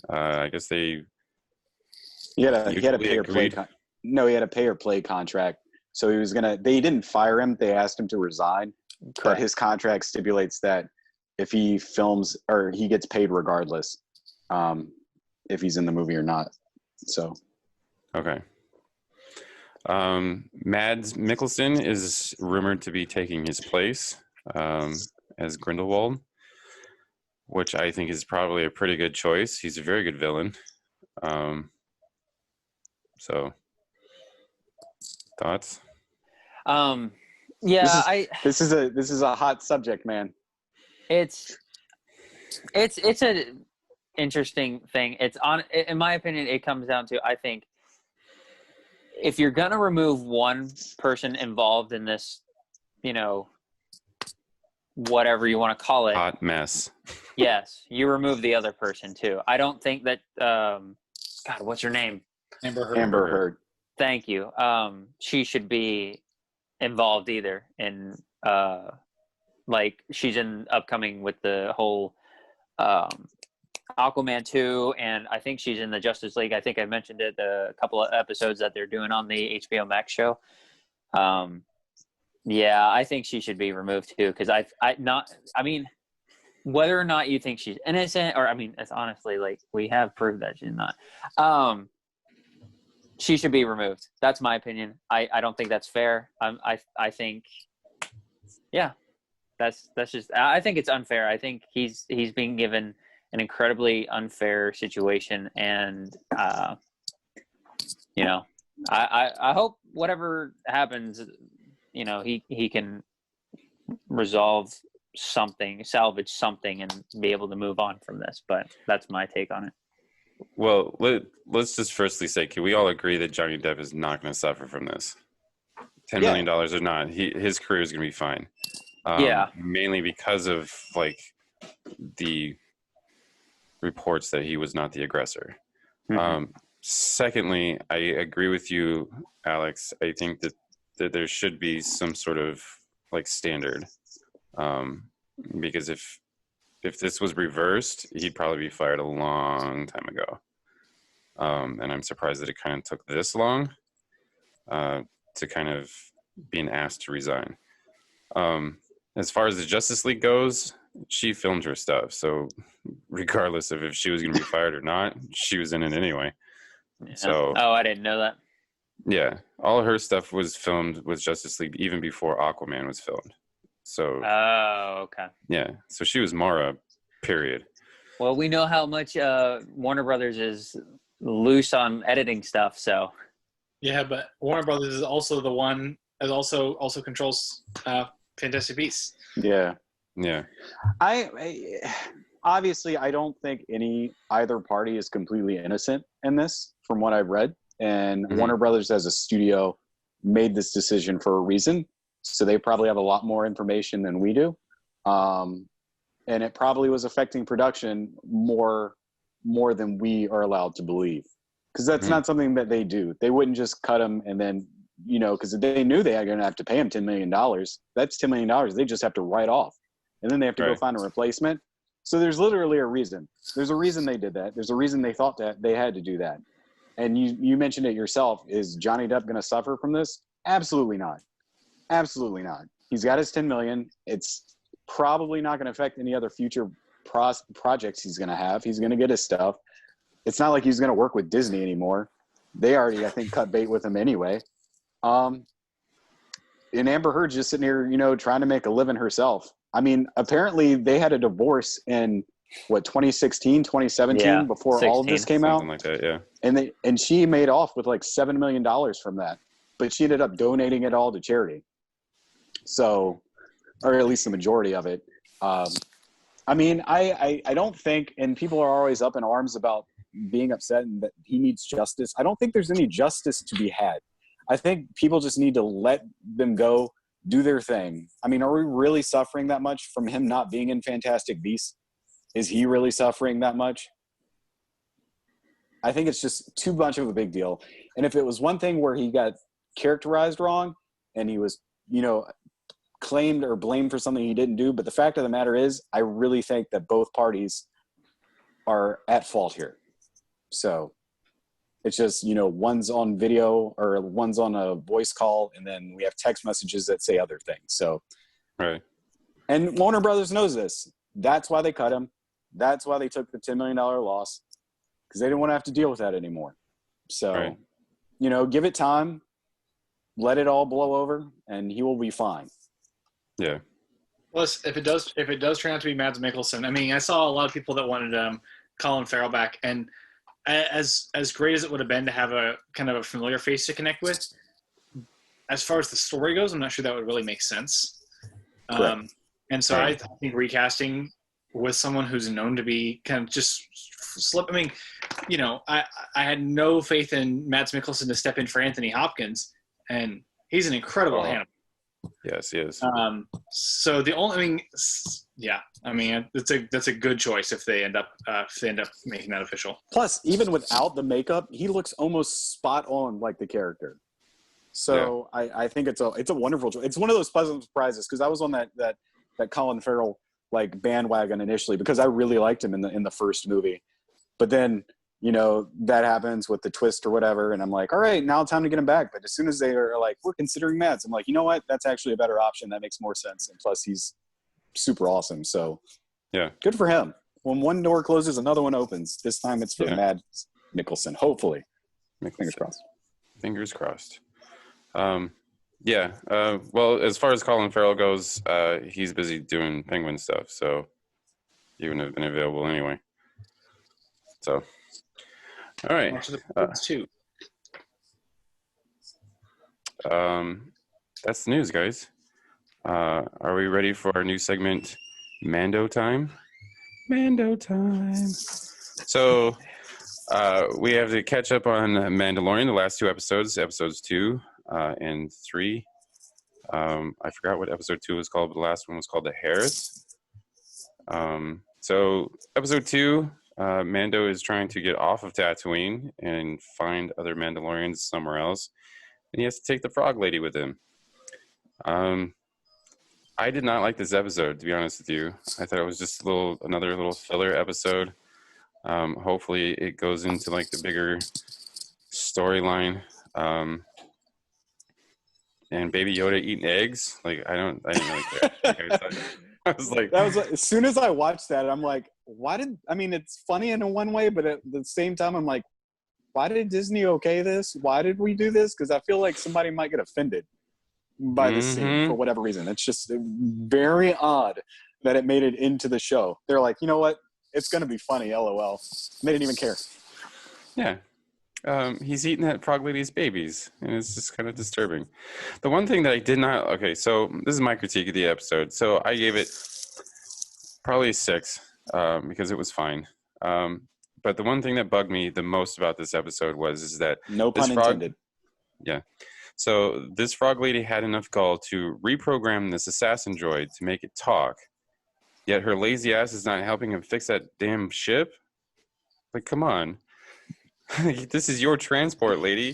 I guess they He had a pay or play. agreed. He had a pay or play contract. So he was they didn't fire him. They asked him to resign. Correct. But his contract stipulates that if he films or he gets paid regardless, if he's in the movie or not. So. Okay. Mads Mikkelsen is rumored to be taking his place as Grindelwald, which I think is probably a pretty good choice. He's a very good villain. So, thoughts? Yeah, This is a hot subject, man. it's an interesting thing. In my opinion, it comes down to, I think, if you're gonna remove one person involved in this, whatever you want to call it, Hot mess. yes, you remove the other person too. I don't think that God, what's her name? Amber Heard. Amber Heard. Thank you. She should be involved either in like she's in upcoming with the whole Aquaman 2, and I think she's in the Justice League. I think I mentioned it a couple of episodes that they're doing on the HBO Max show. Yeah, I think she should be removed too, because whether or not you think she's innocent, or it's honestly like we have proved that she's not. She should be removed. That's my opinion. I don't think that's fair. I think, yeah, that's just. I think it's unfair. I think he's being given an incredibly unfair situation, and I hope whatever happens, he can resolve something, salvage something, and be able to move on from this. But that's my take on it. Well, let's just firstly say, can we all agree that Johnny Depp is not going to suffer from this? $10 million or not, his career is going to be fine. Yeah. Mainly because of like the reports that he was not the aggressor. Mm-hmm. Secondly, I agree with you, Alex. I think that there should be some sort of like standard, because if this was reversed, he'd probably be fired a long time ago. And I'm surprised that it kind of took this long to kind of being asked to resign. As far as the Justice League goes, she filmed her stuff. So regardless of if she was going to be fired or not, she was in it anyway. Yeah. So, I didn't know that. yeah, all her stuff was filmed with Justice League even before Aquaman was filmed. So, Okay. yeah, so she was Mara, period. Well, we know how much Warner Brothers is loose on editing stuff, so. Yeah, but Warner Brothers is also the one that also controls Fantastic Beasts. Yeah. Yeah. I obviously I don't think either party is completely innocent in this, from what I've read. And Warner Brothers as a studio made this decision for a reason. So they probably have a lot more information than we do. And it probably was affecting production more than we are allowed to believe. Because that's not something that they do. They wouldn't just cut them and then because they knew they were going to have to pay him $10 million. That's $10 million they just have to write off. And then they have to go find a replacement. So there's literally a reason. There's a reason they did that. There's a reason they thought that they had to do that. And you mentioned it yourself. Is Johnny Depp going to suffer from this? Absolutely not. Absolutely not. He's got his $10 million. It's probably not going to affect any other future projects he's going to have. He's going to get his stuff. It's not like he's going to work with Disney anymore. They already, I think, cut bait with him anyway. And Amber Heard's just sitting here, trying to make a living herself. I mean, apparently they had a divorce in 2016, 2017, before 16. all of this came out. Something like that, yeah. And she made off with like $7 million from that, but she ended up donating it all to charity. So, or at least the majority of it. I mean, I don't think, and people are always up in arms about being upset and that he needs justice. I don't think there's any justice to be had. I think people just need to let them go, do their thing. I mean, are we really suffering that much from him not being in Fantastic Beasts? Is he really suffering that much? I think it's just too much of a big deal. And if it was one thing where he got characterized wrong and he was, claimed or blamed for something he didn't do, but the fact of the matter is, I really think that both parties are at fault here. So it's just, one's on video or one's on a voice call, and then we have text messages that say other things. So, right. And Warner Brothers knows this. That's why they cut him. That's why they took the $10 million loss, because they didn't want to have to deal with that anymore. So, give it time, let it all blow over, and he will be fine. Yeah. Plus, if it does turn out to be Mads Mikkelsen, I mean, I saw a lot of people that wanted Colin Farrell back, and as great as it would have been to have a kind of a familiar face to connect with, as far as the story goes, I'm not sure that would really make sense. And so I think recasting with someone who's known to be kind of just slip. I mean, I had no faith in Mads Mikkelsen to step in for Anthony Hopkins, and he's an incredible Hannibal. Yes, he is. So that's a good choice if they end up making that official. Plus, even without the makeup, he looks almost spot on like the character. So I think it's a wonderful choice. It's one of those pleasant surprises, because I was on that Colin Farrell like bandwagon initially because I really liked him in the first movie, but then that happens with the twist or whatever, and I'm like, all right, now it's time to get him back. But as soon as they are like, we're considering Mads, I'm like, you know what? That's actually a better option. That makes more sense, and plus he's super awesome. So yeah, good for him. When one door closes, another one opens. This time it's for Mads Mikkelsen. Hopefully, fingers crossed. Fingers crossed. Well, as far as Colin Farrell goes, he's busy doing Penguin stuff, so he wouldn't have been available anyway. So, all right. That's the news, guys. Are we ready for our new segment, Mando Time? Mando Time. So, we have to catch up on Mandalorian, the last two episodes 2 and 3. I forgot what episode 2 was called, but the last one was called the Heiress. So episode 2, Mando is trying to get off of Tatooine and find other Mandalorians somewhere else, and he has to take the frog lady with him. I did not like this episode, to be honest with you. I thought it was just another little filler episode. Hopefully it goes into like the bigger storyline. And Baby Yoda eating eggs, like I didn't really care. I was like, as soon as I watched that, I'm like, it's funny in one way, but at the same time, I'm like, why did Disney okay this? Why did we do this? Because I feel like somebody might get offended by this scene for whatever reason. It's just very odd that it made it into the show. They're like, you know what? It's going to be funny, LOL. And they didn't even care. Yeah. He's eating that frog lady's babies, and it's just kind of disturbing. The one thing that I did not... Okay, so this is my critique of the episode. So I gave it probably a 6 because it was fine. But the one thing that bugged me the most about this episode is that... No pun intended. Yeah. So this frog lady had enough gall to reprogram this assassin droid to make it talk, yet her lazy ass is not helping him fix that damn ship? Like, come on. This is your transport, lady.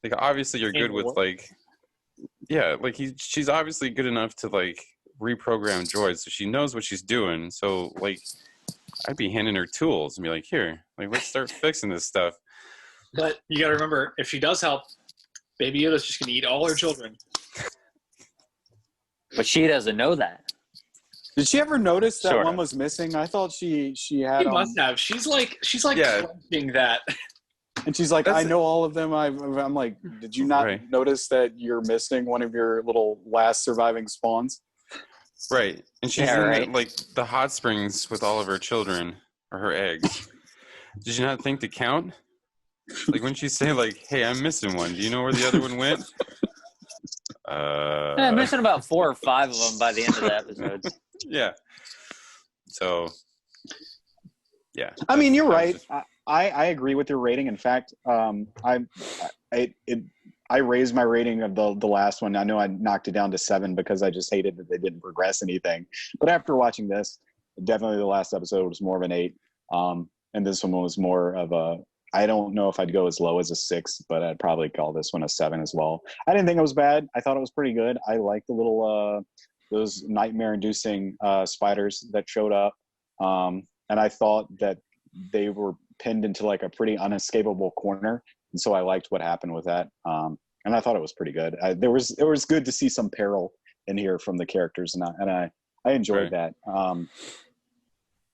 Like obviously you're good with like, yeah, like she's obviously good enough to like reprogram droids, so she knows what she's doing. So like, I'd be handing her tools and be like, here, like let's start fixing this stuff. But you got to remember, if she does help, Baby Yoda's just gonna eat all her children. But she doesn't know that. Did she ever notice that Sort one of. was missing? I thought she had She must have. She's like Yeah. clenching that. and she's like, I know all of them. I'm like, did you not Right. notice that you're missing one of your little last surviving spawns? Right. And she's Yeah, in right. like the hot springs with all of her children or her eggs. Did you not think to count? Like when she say like, hey, I'm missing one. Do you know where the other one went? I'm missing about 4 or 5 of them by the end of the episode. Yeah. So, yeah. I mean, you're right. I agree with your rating. In fact, I raised my rating of the last one. I know I knocked it down to 7 because I just hated that they didn't progress anything. But after watching this, definitely the last episode was more of an 8. And this one was more of a, I don't know if I'd go as low as a 6, but I'd probably call this one a 7 as well. I didn't think it was bad. I thought it was pretty good. I liked the little, those nightmare-inducing spiders that showed up. And I thought that they were pinned into like a pretty unescapable corner. And so I liked what happened with that. And I thought it was pretty good. It was good to see some peril in here from the characters. And I enjoyed that.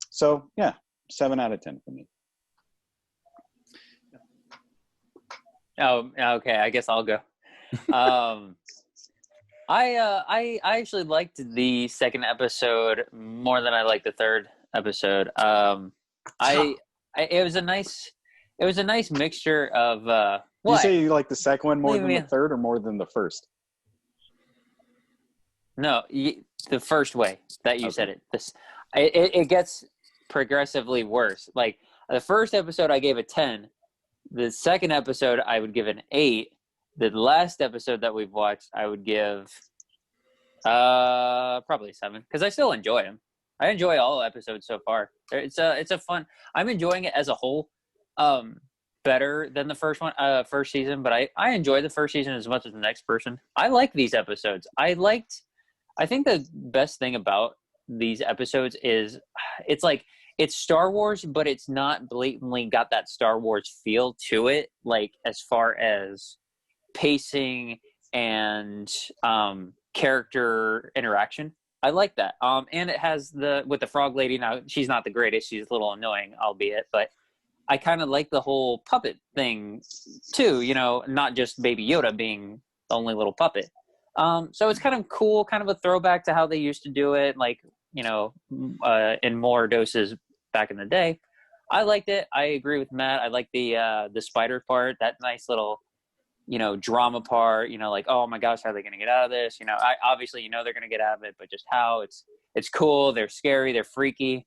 So yeah, 7 out of 10 for me. Oh, okay. I guess I'll go. I actually liked the second episode more than I liked the third episode. It was a nice mixture of Did what? you say you like the second one more What do than you the mean? third or more than the first? No, the first way that you Okay. said it. It gets progressively worse. Like the first episode, I gave a 10. The second episode, I would give an 8. The last episode that we've watched, I would give probably 7 because I still enjoy them. I enjoy all episodes so far. It's a fun. I'm enjoying it as a whole, better than the first season. But I enjoy the first season as much as the next person. I like these episodes. I think the best thing about these episodes is it's like it's Star Wars, but it's not blatantly got that Star Wars feel to it. Like as far as pacing and character interaction. I like that. And it has with the frog lady. Now she's not the greatest. She's a little annoying, albeit, but I kind of like the whole puppet thing too, not just Baby Yoda being the only little puppet. So it's kind of cool, kind of a throwback to how they used to do it, like, in more doses back in the day. I liked it. I agree with Matt. I like the spider part, that nice little, drama part, like, oh my gosh, how are they going to get out of this? I obviously, they're going to get out of it, but just how it's cool. They're scary. They're freaky.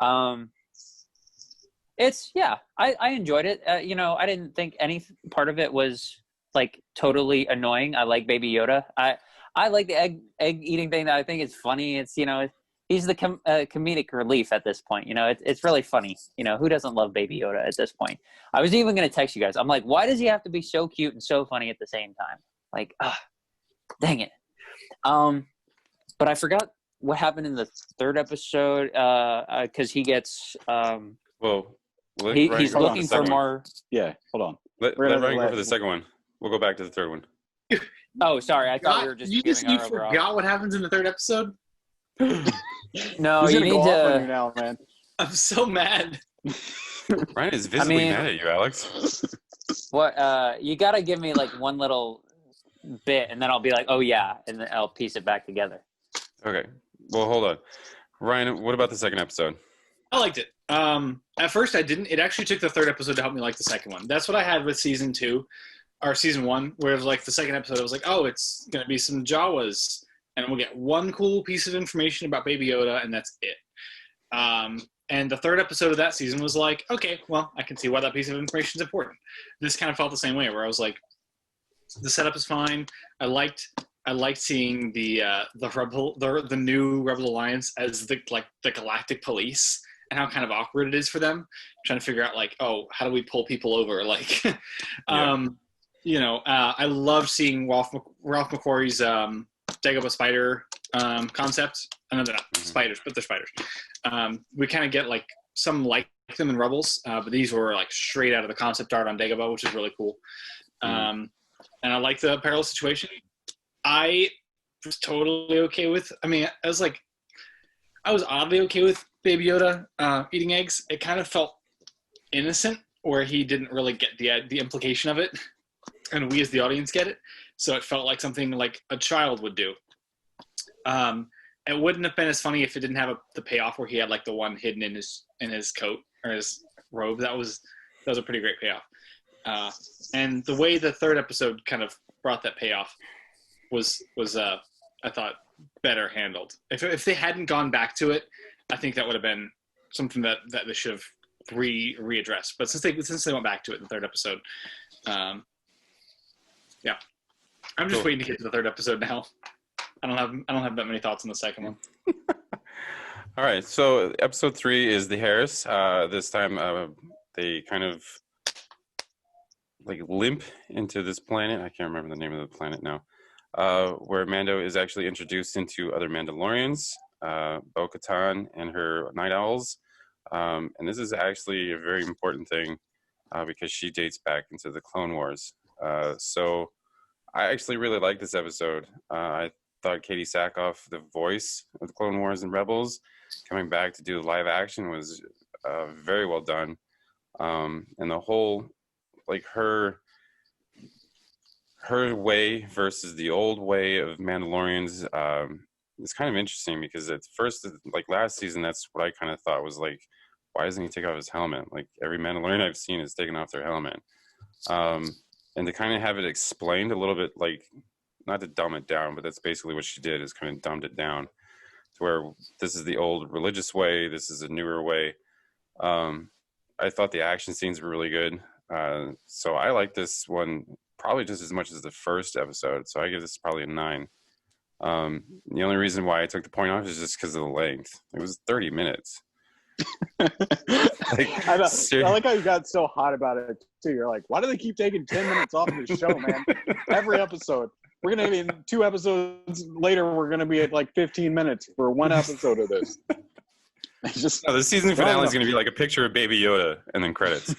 I enjoyed it. I didn't think any part of it was like totally annoying. I like Baby Yoda. I like the egg eating thing. That I think is funny. It's, he's the comedic relief at this point. It's really funny. Who doesn't love Baby Yoda at this point? I was even going to text you guys. I'm like, why does he have to be so cute and so funny at the same time? Like, dang it. But I forgot what happened in the third episode because he gets Well, he's go looking for more. Yeah, hold on. Let We're gonna Ryan go let- for the second one. We'll go back to the third one. Oh, sorry. I thought we were just you giving our forgot overall. what happens in the third episode? No, He's you gonna need go off on you to. now, man. I'm so mad. Ryan is visibly mean- mad at you, Alex. What? You got to give me like one little bit, and then I'll be like, oh yeah, and then I'll piece it back together. Okay. Well, hold on. Ryan, what about the second episode? I liked it. At first I didn't. It actually took the third episode to help me like the second one. That's what I had with season 2 or season 1, where it was like the second episode I was like, oh, it's going to be some Jawas and we'll get one cool piece of information about Baby Yoda and that's it. And the third episode of that season was like, okay, well, I can see why that piece of information is important. This kind of felt the same way, where I was like, the setup is fine. I liked seeing the new Rebel Alliance as the Galactic Police, and how kind of awkward it is for them trying to figure out like, oh, how do we pull people over? Like, I love seeing Ralph McQuarrie's Dagobah spider concept. I know they're not spiders, but they're spiders. We kind of get like some like them in Rebels, but these were like straight out of the concept art on Dagobah, which is really cool. And I like the parallel situation. I was totally okay with. I mean, I was oddly okay with Baby Yoda eating eggs. It kind of felt innocent, where he didn't really get the implication of it, and we as the audience get it. So it felt like something like a child would do. It wouldn't have been as funny if it didn't have the payoff where he had like the one hidden in his coat or his robe. That was a pretty great payoff. And the way the third episode kind of brought that payoff was I thought better handled. If they hadn't gone back to it, I think that would have been something that they should have readdressed. But since they went back to it in the third episode, yeah, I'm just waiting to get to the third episode now. I don't have that many thoughts on the second one. All right, so episode 3 is the Heiress. This time, they kind of like limp into this planet. I can't remember the name of the planet now. Where Mando is actually introduced into other Mandalorians, Bo-Katan and her Night Owls. And this is actually a very important thing because she dates back into the Clone Wars. So I actually really like this episode. I thought Katie Sackhoff, the voice of the Clone Wars and Rebels, coming back to do live action was very well done. And the whole, like her way versus the old way of Mandalorians is kind of interesting because at first, like last season, that's what I kind of thought was like, why doesn't he take off his helmet? Like every Mandalorian I've seen is taking off their helmet. And to kind of have it explained a little bit, like, not to dumb it down, but that's basically what she did, is kind of dumbed it down to where this is the old religious way, this is a newer way. I thought the action scenes were really good. So I like this one probably just as much as the first episode. So I give this probably a 9. The only reason why I took the point off is just because of the length. It was 30 minutes. I like how you got so hot about it too. You're like, why do they keep taking 10 minutes off of the show, man? Every episode. We're going to be 2 episodes later. We're going to be at like 15 minutes for one episode of this. The season finale is going to be like a picture of Baby Yoda and then credits.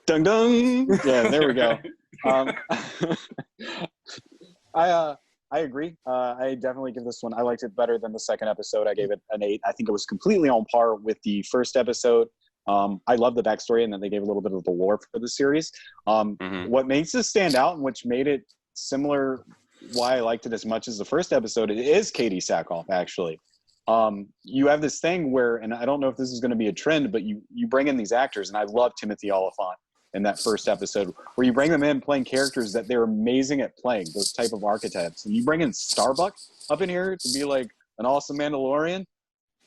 Dun dun. Yeah, there we go. I agree. I definitely give this one. I liked it better than the second episode. I gave it an 8. I think it was completely on par with the first episode. I love the backstory and then they gave a little bit of the lore for the series. What makes this stand out and which made it similar, why I liked it as much as the first episode, it is Katie Sackhoff, actually. You have this thing where, and I don't know if this is going to be a trend, but you bring in these actors, and I love Timothy Olyphant in that first episode, where you bring them in playing characters that they're amazing at playing, those type of archetypes. And you bring in Starbuck up in here to be like an awesome Mandalorian.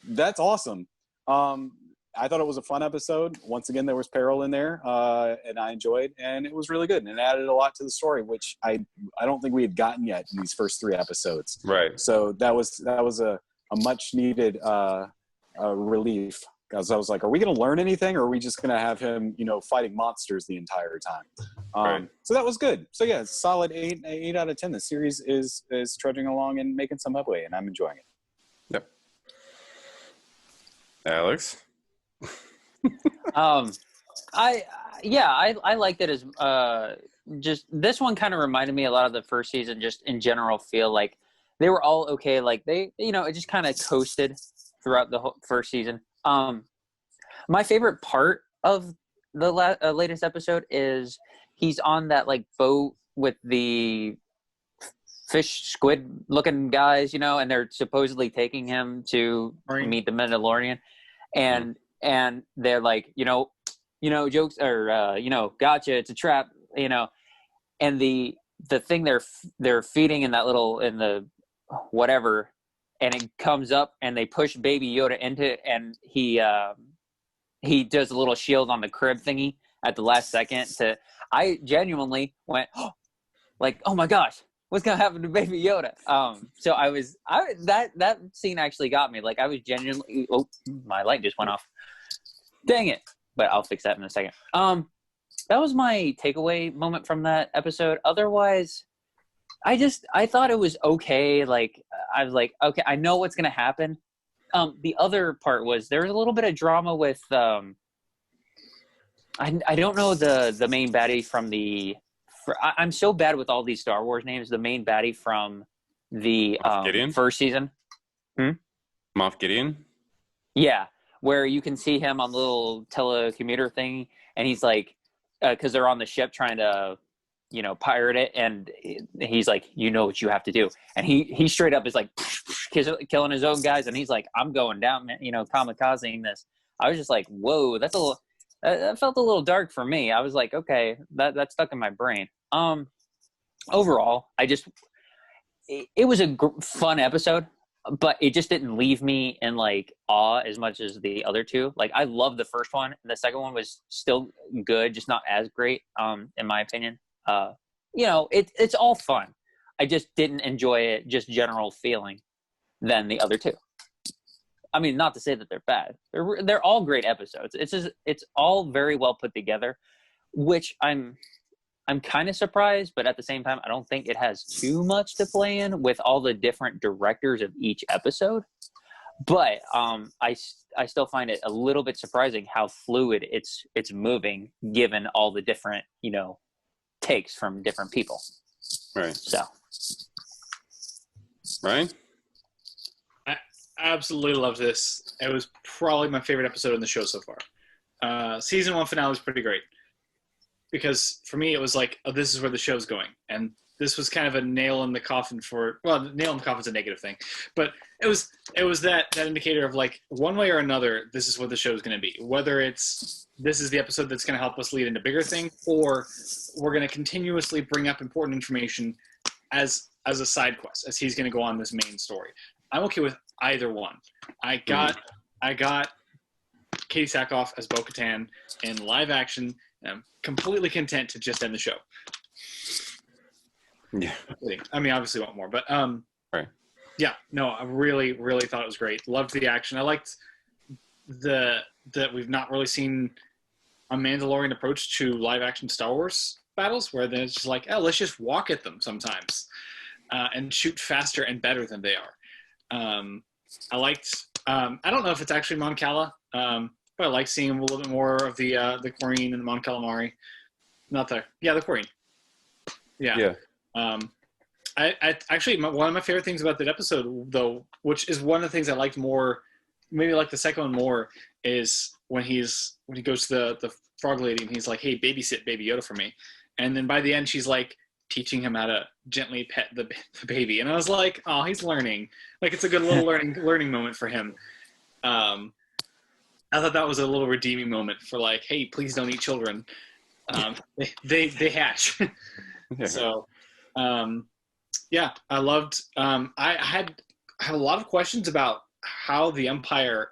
That's awesome. I thought it was a fun episode. Once again, there was peril in there, and I enjoyed, and it was really good. And it added a lot to the story, which I don't think we had gotten yet in these first 3 episodes. Right. So that was a much needed relief. Because I was like, are we going to learn anything, or are we just going to have him, fighting monsters the entire time? Right. So that was good. So yeah, it's solid 8 out of 10. The series is trudging along and making some headway, and I'm enjoying it. Yep. Alex? I liked it as just this one kind of reminded me a lot of the first season. Just in general, feel like they were all okay. Like they, it just kind of coasted throughout the whole first season. My favorite part of the latest episode is he's on that like boat with the fish squid looking guys, and they're supposedly taking him to meet the Mandalorian, and they're like, jokes or gotcha, it's a trap, and the thing they're feeding in the whatever, and it comes up and they push Baby Yoda into it, and he does a little shield on the crib thingy at the last second. I genuinely went, oh my gosh, what's gonna happen to Baby Yoda? So that scene actually got me. Like I was genuinely, my light just went off. Dang it! But I'll fix that in a second. that was my takeaway moment from that episode. Otherwise, I thought it was okay. Like, I was like, okay, I know what's gonna happen. The other part was there was a little bit of drama with I don't know the main baddie from I'm so bad with all these Star Wars names. The main baddie from the first season. Moff Gideon? Yeah, where you can see him on the little telecommuter thing, and he's like, because they're on the ship trying to, pirate it, and he's like, you know what you have to do, and he straight up is like killing his own guys, and he's like, I'm going down, kamikazing this. I was just like, whoa, that felt a little dark for me. I was like, okay, that stuck in my brain. Overall, it was a fun episode, but it just didn't leave me in like awe as much as the other two. Like, I loved the first one. The second one was still good, just not as great, in my opinion. It's all fun. I just didn't enjoy it, just general feeling, than the other two. I mean, not to say that they're bad. They're all great episodes. It's all very well put together, which I'm kind of surprised, but at the same time, I don't think it has too much to play in with all the different directors of each episode. But I still find it a little bit surprising how fluid it's moving, given all the different takes from different people. Right. So, Ryan? I absolutely love this. It was probably my favorite episode in the show so far. Season 1 finale was pretty great. Because for me, it was like, oh, this is where the show's going. And this was kind of a nail in the coffin nail in the coffin's a negative thing. But it was that indicator of like, one way or another, this is what the show's going to be. Whether this is the episode that's going to help us lead into bigger things, or we're going to continuously bring up important information as a side quest, as he's going to go on this main story. I'm okay with either one. I got Katie Sackhoff as Bo-Katan in live action. I'm completely content to just end the show. Yeah. I mean, obviously want more, but right. Yeah, no, I really, really thought it was great. Loved the action. I liked that we've not really seen a Mandalorian approach to live action Star Wars battles, where it's just like, oh, let's just walk at them sometimes and shoot faster and better than they are. I liked. I don't know if it's actually Mon Cala. But I like seeing a little bit more of the Quareen and the Mon Calamari. Not the Quareen. Yeah. I actually, one of my favorite things about that episode, though, which is one of the things I liked more, maybe like the second one more, is when he goes to the frog lady and he's like, hey, babysit Baby Yoda for me. And then by the end, she's like teaching him how to gently pet the baby. And I was like, oh, he's learning. Like, it's a good little learning moment for him. I thought that was a little redeeming moment for like, hey, please don't eat children. They hatch. Yeah. So, yeah, I loved. I had a lot of questions about how the Empire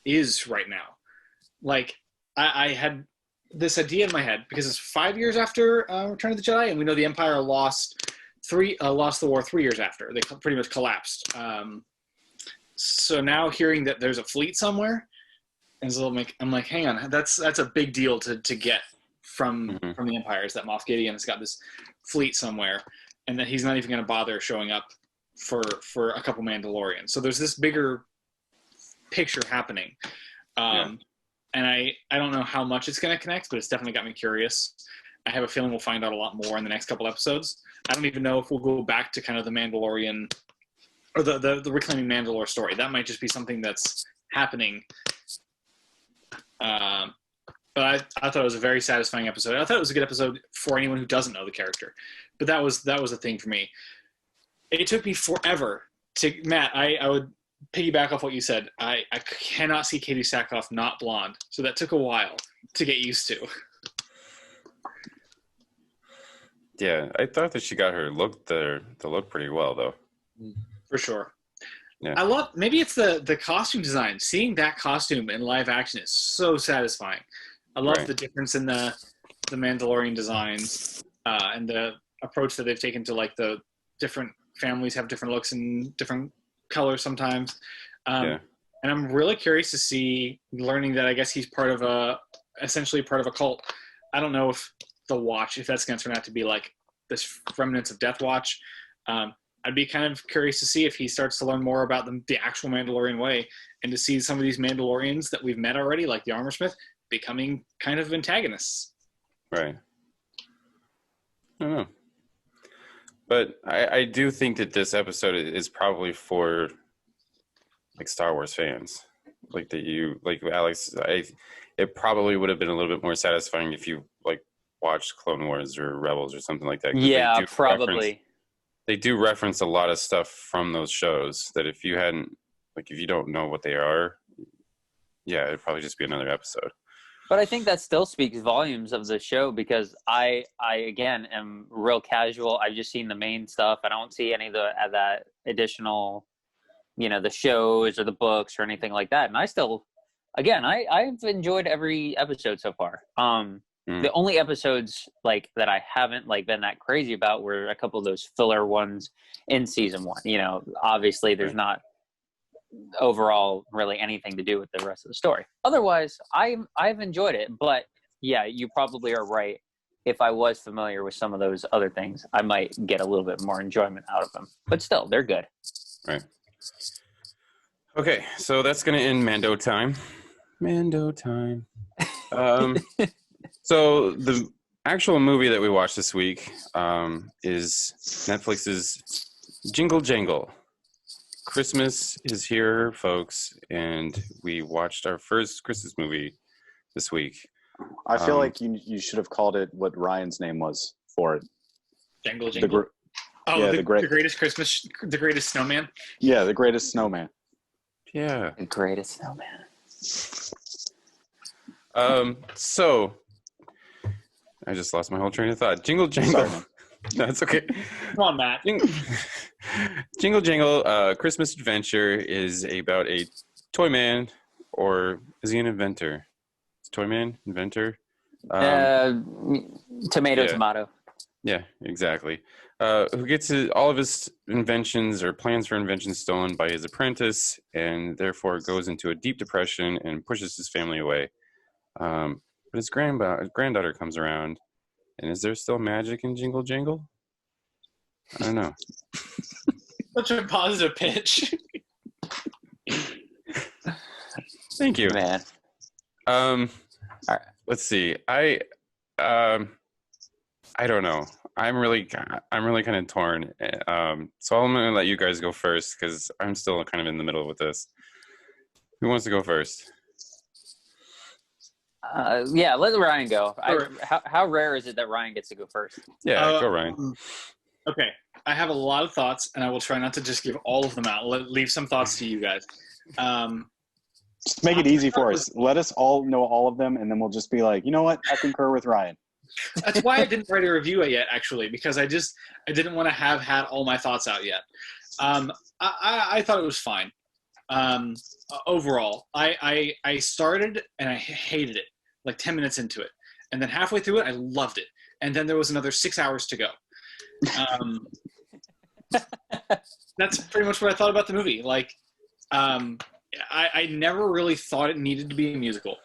is right now. Like, I had this idea in my head because it's 5 years after Return of the Jedi, and we know the Empire lost the war 3 years after. They pretty much collapsed. So now hearing that there's a fleet somewhere. And so I'm like, hang on, that's a big deal to get from the Empire, is that Moff Gideon has got this fleet somewhere, and that he's not even going to bother showing up for a couple Mandalorians. So there's this bigger picture happening, and I don't know how much it's going to connect, but it's definitely got me curious. I have a feeling we'll find out a lot more in the next couple episodes. I don't even know if we'll go back to kind of the Mandalorian or the Reclaiming Mandalore story. That might just be something that's happening. But I thought it was a very satisfying episode. I thought it was a good episode for anyone who doesn't know the character. But that was the thing for me. It took me forever to Matt. I would piggyback off what you said. I cannot see Katie Sackhoff not blonde, so that took a while to get used to. Yeah, I thought that she got her look to look pretty well though. For sure. Yeah. I love, maybe it's the costume design. Seeing that costume in live action is so satisfying. I love the difference in the Mandalorian designs and the approach that they've taken to like the different families have different looks and different colors sometimes. And I'm really curious to see, learning that I guess he's essentially part of a cult I don't know if if that's going to turn out to be like this remnants of Death Watch. I'd be kind of curious to see if he starts to learn more about the actual Mandalorian way, and to see some of these Mandalorians that we've met already, like the Armorsmith, becoming kind of antagonists. Right. I don't know. But I do think that this episode is probably for like Star Wars fans. Like Alex, it probably would have been a little bit more satisfying if you like watched Clone Wars or Rebels or something like that. Yeah, probably. They do reference a lot of stuff from those shows that if you don't know what they are, yeah, it'd probably just be another episode. But I think that still speaks volumes of the show, because I again am real casual. I've just seen the main stuff. I don't see any of that additional, the shows or the books or anything like that. And I still, again, I've enjoyed every episode so far. The only episodes like that I haven't like been that crazy about were a couple of those filler ones in season 1. Obviously there's not overall really anything to do with the rest of the story. Otherwise, I've enjoyed it. But yeah, you probably are right. If I was familiar with some of those other things, I might get a little bit more enjoyment out of them. But still, they're good. Right. Okay, so that's going to end Mando Time. Mando Time. So the actual movie that we watched this week is Netflix's Jingle Jangle. Christmas is here, folks, and we watched our first Christmas movie this week. I feel like you should have called it what Ryan's name was for it. Jingle Jangle. The greatest snowman. Yeah, the greatest snowman. Yeah, the greatest snowman. So I just lost my whole train of thought. Jingle Jangle. Sorry, no, it's okay. Come on, Matt. Jingle Jangle, Christmas Adventure is about a toy man, or is he an inventor? Is toy man, inventor? Tomato. Yeah, exactly. Who gets all of his inventions or plans for inventions stolen by his apprentice, and therefore goes into a deep depression and pushes his family away. But his granddaughter comes around, and is there still magic in Jingle Jangle? I don't know. Such a positive pitch. Thank you, man. All right. Let's see. I don't know. I'm really kind of torn. So I'm gonna let you guys go first because I'm still kind of in the middle with this. Who wants to go first? Yeah, let Ryan go. How rare is it that Ryan gets to go first? Yeah, go Ryan. Okay, I have a lot of thoughts, and I will try not to just give all of them out. Leave some thoughts to you guys. Just make it easy for us. Let us all know all of them, and then we'll just be like, you know what? I concur with Ryan. That's why I didn't write a review yet, actually, because I didn't want to have had all my thoughts out yet. I thought it was fine. Overall, I started and I hated it like 10 minutes into it, and then halfway through it I loved it, and then there was another 6 hours to go. That's pretty much what I thought about the movie. Like, I never really thought it needed to be a musical,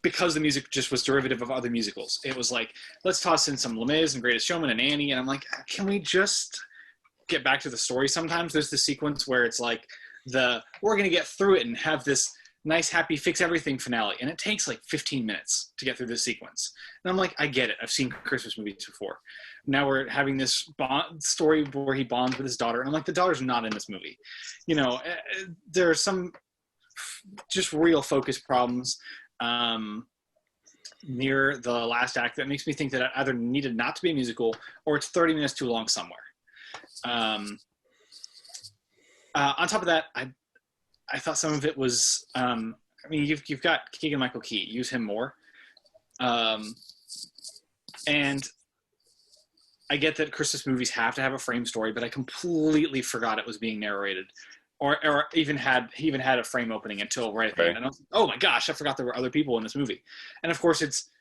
because the music just was derivative of other musicals. It was like, let's toss in some Les Mis and Greatest Showman and Annie, and I'm like, can we just get back to the story sometimes? There's the sequence where it's like we're going to get through it and have this nice, happy, fix everything finale, and it takes like 15 minutes to get through this sequence. And I'm like, I get it. I've seen Christmas movies before. Now we're having this story where he bonds with his daughter, and I'm like, the daughter's not in this movie. There are some just real focus problems near the last act that makes me think that it either needed not to be a musical or it's 30 minutes too long somewhere. On top of that, I thought some of it was, you've got Keegan-Michael Key, use him more. And I get that Christmas movies have to have a frame story, but I completely forgot it was being narrated, or he even had a frame opening until right at the end. And I was like, oh my gosh, I forgot there were other people in this movie. And of course it's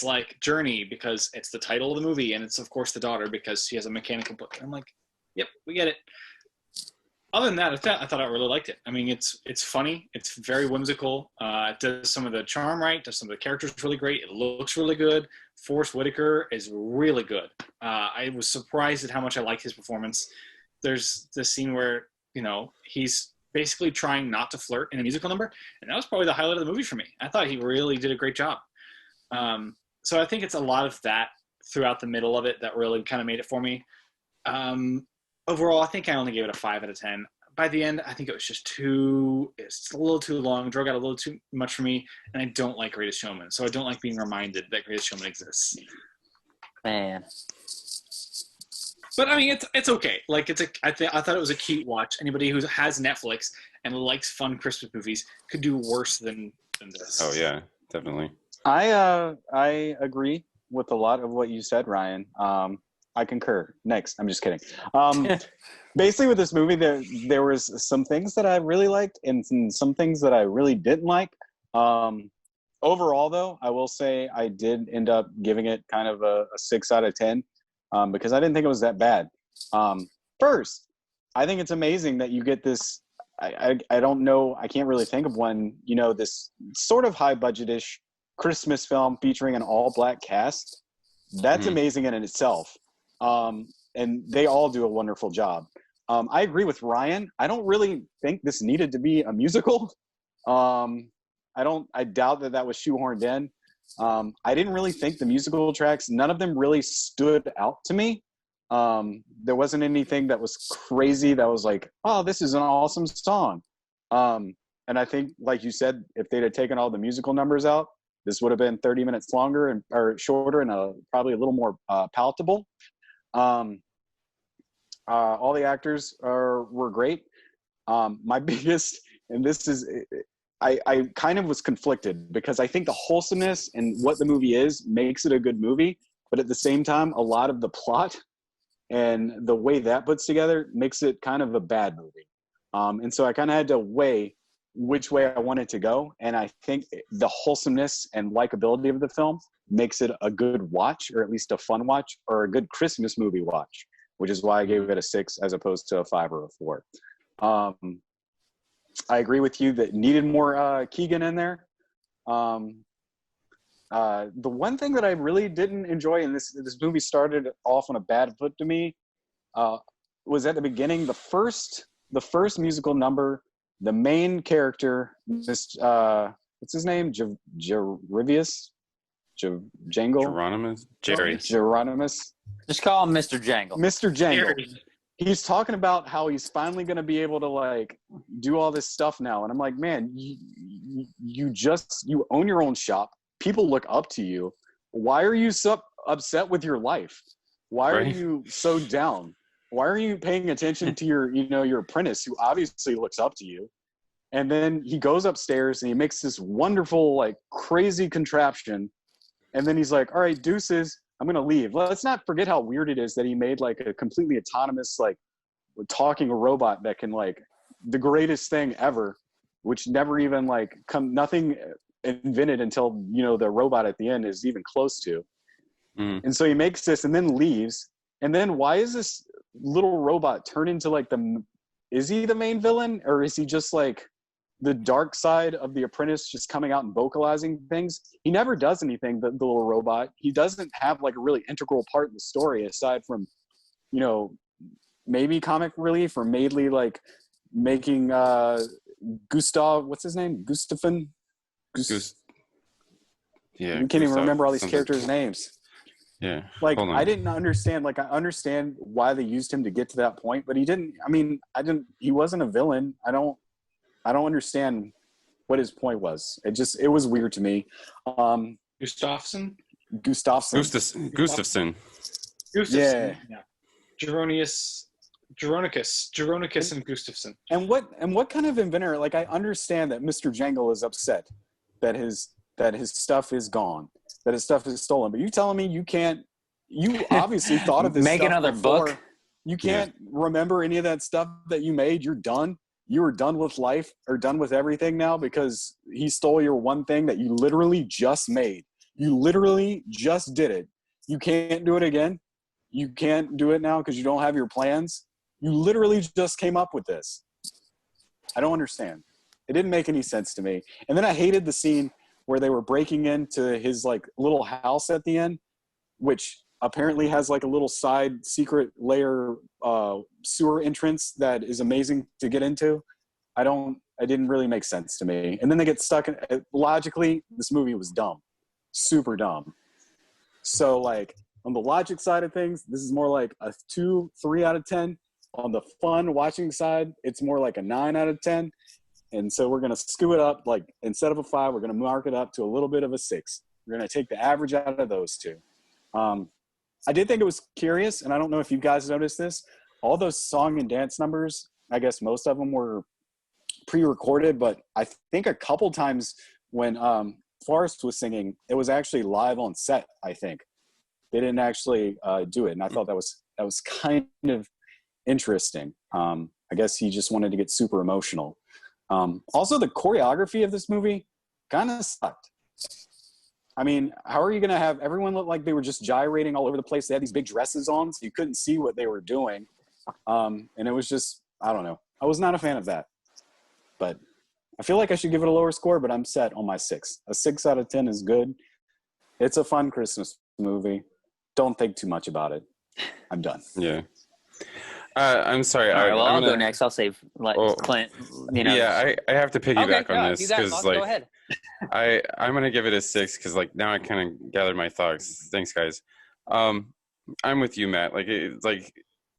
like Journey, because it's the title of the movie, and it's of course the daughter because she has a mechanical book. And I'm like, yep, we get it. Other than that, I thought I really liked it. I mean, it's funny. It's very whimsical. It does some of the charm right. Does some of the characters really great. It looks really good. Forrest Whitaker is really good. I was surprised at how much I liked his performance. There's this scene where, he's basically trying not to flirt in a musical number, and that was probably the highlight of the movie for me. I thought he really did a great job. So I think it's a lot of that throughout the middle of it that really kind of made it for me. Overall, I think I only gave it a 5 out of 10. By the end, I think it was just it's a little too long, drug out a little too much for me, and I don't like Greatest Showman, so I don't like being reminded that Greatest Showman exists. Man. But I mean, it's okay. Like I thought it was a cute watch. Anybody who has Netflix and likes fun Christmas movies could do worse than this. Oh yeah, definitely. I agree with a lot of what you said, Ryan. I concur. Next, I'm just kidding. Basically, with this movie, there was some things that I really liked and some things that I really didn't like. Overall, though, I will say I did end up giving it kind of a 6 out of 10 because I didn't think it was that bad. First, I think it's amazing that you get this. I don't know. I can't really think of one. This sort of high budget-ish Christmas film featuring an all-black cast. That's amazing in itself. And they all do a wonderful job. I agree with Ryan. I don't really think this needed to be a musical. I doubt that was shoehorned in. I didn't really think the musical tracks, none of them really stood out to me. There wasn't anything that was crazy that was like, oh, this is an awesome song. And I think, like you said, if they'd have taken all the musical numbers out, this would have been 30 minutes longer or shorter and probably a little more palatable. All the actors were great. My biggest, and this is, I kind of was conflicted because I think the wholesomeness and what the movie is makes it a good movie, but at the same time, a lot of the plot and the way that puts together makes it kind of a bad movie. And so I kind of had to weigh which way I wanted to go. And I think the wholesomeness and likability of the film makes it a good watch, or at least a fun watch, or a good Christmas movie watch, which is why I gave it a 6 as opposed to a 5 or a 4. I agree with you that needed more Keegan in there. The one thing that I really didn't enjoy, and this movie started off on a bad foot to me, was at the beginning, the first musical number, the main character, this what's his name? Jarivius? Jangle? Geronimus. Just call him Mr. Jangle. Mr. Jangle. He's talking about how he's finally going to be able to like do all this stuff now. And I'm like, man, you own your own shop. People look up to you. Why are you so upset with your life? Why are you so down? Why are you paying attention to your apprentice who obviously looks up to you? And then he goes upstairs and he makes this wonderful, like crazy contraption. And then he's like, all right, deuces, I'm going to leave. Let's not forget how weird it is that he made like a completely autonomous, like talking robot that can like the greatest thing ever, which never even like nothing invented until, the robot at the end is even close to. And so he makes this and then leaves. And then why is this little robot turn into like is he the main villain, or is he just like the dark side of the apprentice just coming out and vocalizing things? He never does anything, the little robot. He doesn't have like a really integral part in the story aside from, maybe comic relief or mainly like making Gustav, what's his name? Gustafin? Yeah. You can't even remember all these characters' names. Yeah. Like, I didn't understand. Like, I understand why they used him to get to that point, but he wasn't a villain. I don't understand what his point was. It was weird to me. Gustafsson. Gustafsson. Yeah. Geronicus and Gustafsson. And what kind of inventor? Like, I understand that Mr. Jangle is upset that his stuff is gone, that his stuff is stolen. But you telling me you obviously thought of this Make stuff another before. book. You can't remember any of that stuff that you made. You're done. You were done with life or done with everything now because he stole your one thing that you literally just made. You literally just did it. You can't do it again. You can't do it now because you don't have your plans. You literally just came up with this. I don't understand. It didn't make any sense to me. And then I hated the scene where they were breaking into his like little house at the end, which apparently has like a little side secret layer sewer entrance that is amazing to get into. It didn't really make sense to me. And then they get stuck in, logically, this movie was dumb. Super dumb. So like on the logic side of things, this is more like a 2-3 out of 10. On the fun watching side, it's more like a 9 out of 10. And so we're going to skew it up. Like instead of a 5, we're going to mark it up to a little bit of a 6. We're going to take the average out of those two. I did think it was curious, and I don't know if you guys noticed this. All those song and dance numbers, I guess most of them were pre-recorded, but I think a couple times when Forrest was singing, it was actually live on set, I think. They didn't actually do it, and I thought that was kind of interesting. I guess he just wanted to get super emotional. Also, the choreography of this movie kind of sucked. I mean, how are you going to have everyone look like they were just gyrating all over the place? They had these big dresses on, so you couldn't see what they were doing. And it was just, I don't know. I was not a fan of that. But I feel like I should give it a lower score, but I'm set on my 6. A 6 out of 10 is good. It's a fun Christmas movie. Don't think too much about it. I'm done. Yeah. I'm sorry. All right, well, I'll go next. I'll save Clint. Yeah, I have to piggyback on this because like go ahead. I'm gonna give it a 6 because like now I kind of gathered my thoughts. Thanks, guys. I'm with you, Matt. Like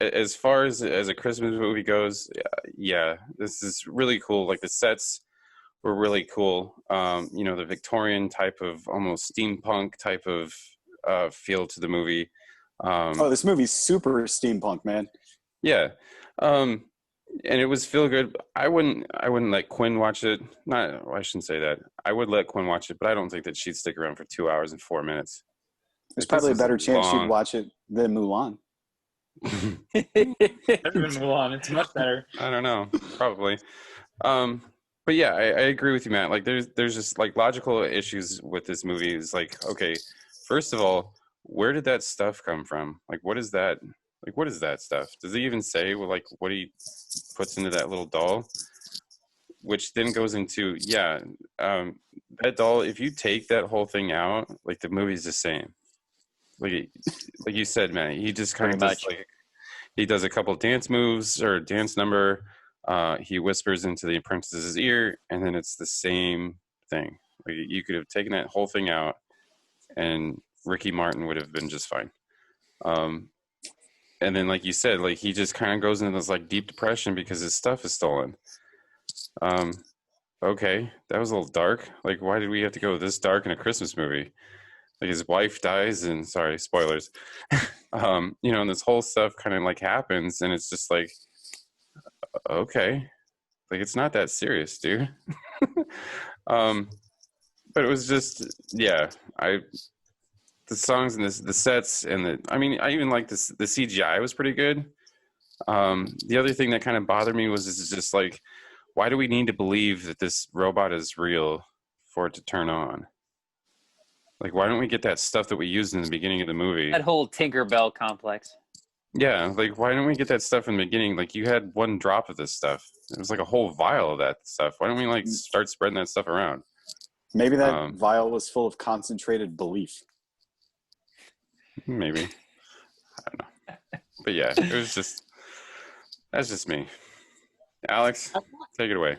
as far as a Christmas movie goes, yeah, this is really cool. Like the sets were really cool. The Victorian type of almost steampunk type of feel to the movie. This movie's super steampunk, man. Yeah. And it was feel good. I wouldn't let Quinn watch it. I shouldn't say that. I would let Quinn watch it, but I don't think that she'd stick around for 2 hours and 4 minutes. There's probably a better chance she'd watch it than Mulan. Better than Mulan. It's much better. I don't know. Probably. But yeah, I agree with you, Matt. Like there's just like logical issues with this movie. It's like, okay, first of all, where did that stuff come from? Like, what is that? Like, what is that stuff? Does he even say like what he puts into that little doll? Which then goes into, that doll, if you take that whole thing out, like the movie's the same. Like you said, man, he just kind of does like, he does a couple of dance moves or dance number. He whispers into the apprentice's ear, and then it's the same thing. Like you could have taken that whole thing out, and Ricky Martin would have been just fine. And then, like you said, like he just kind of goes into this like deep depression because his stuff is stolen. Okay, that was a little dark. Like, why did we have to go this dark in a Christmas movie? Like his wife dies, and sorry, spoilers. And this whole stuff kind of like happens, and it's just like, okay, like it's not that serious, dude. But it was just, the songs and the sets and I even like the CGI was pretty good. The other thing that kind of bothered me was just like, why do we need to believe that this robot is real for it to turn on? Like, why don't we get that stuff that we used in the beginning of the movie? That whole Tinkerbell complex. Yeah, like why don't we get that stuff in the beginning? Like you had one drop of this stuff. It was like a whole vial of that stuff. Why don't we like start spreading that stuff around? Maybe that vial was full of concentrated belief. Maybe. I don't know. But yeah, it was just, that's just me. Alex, take it away.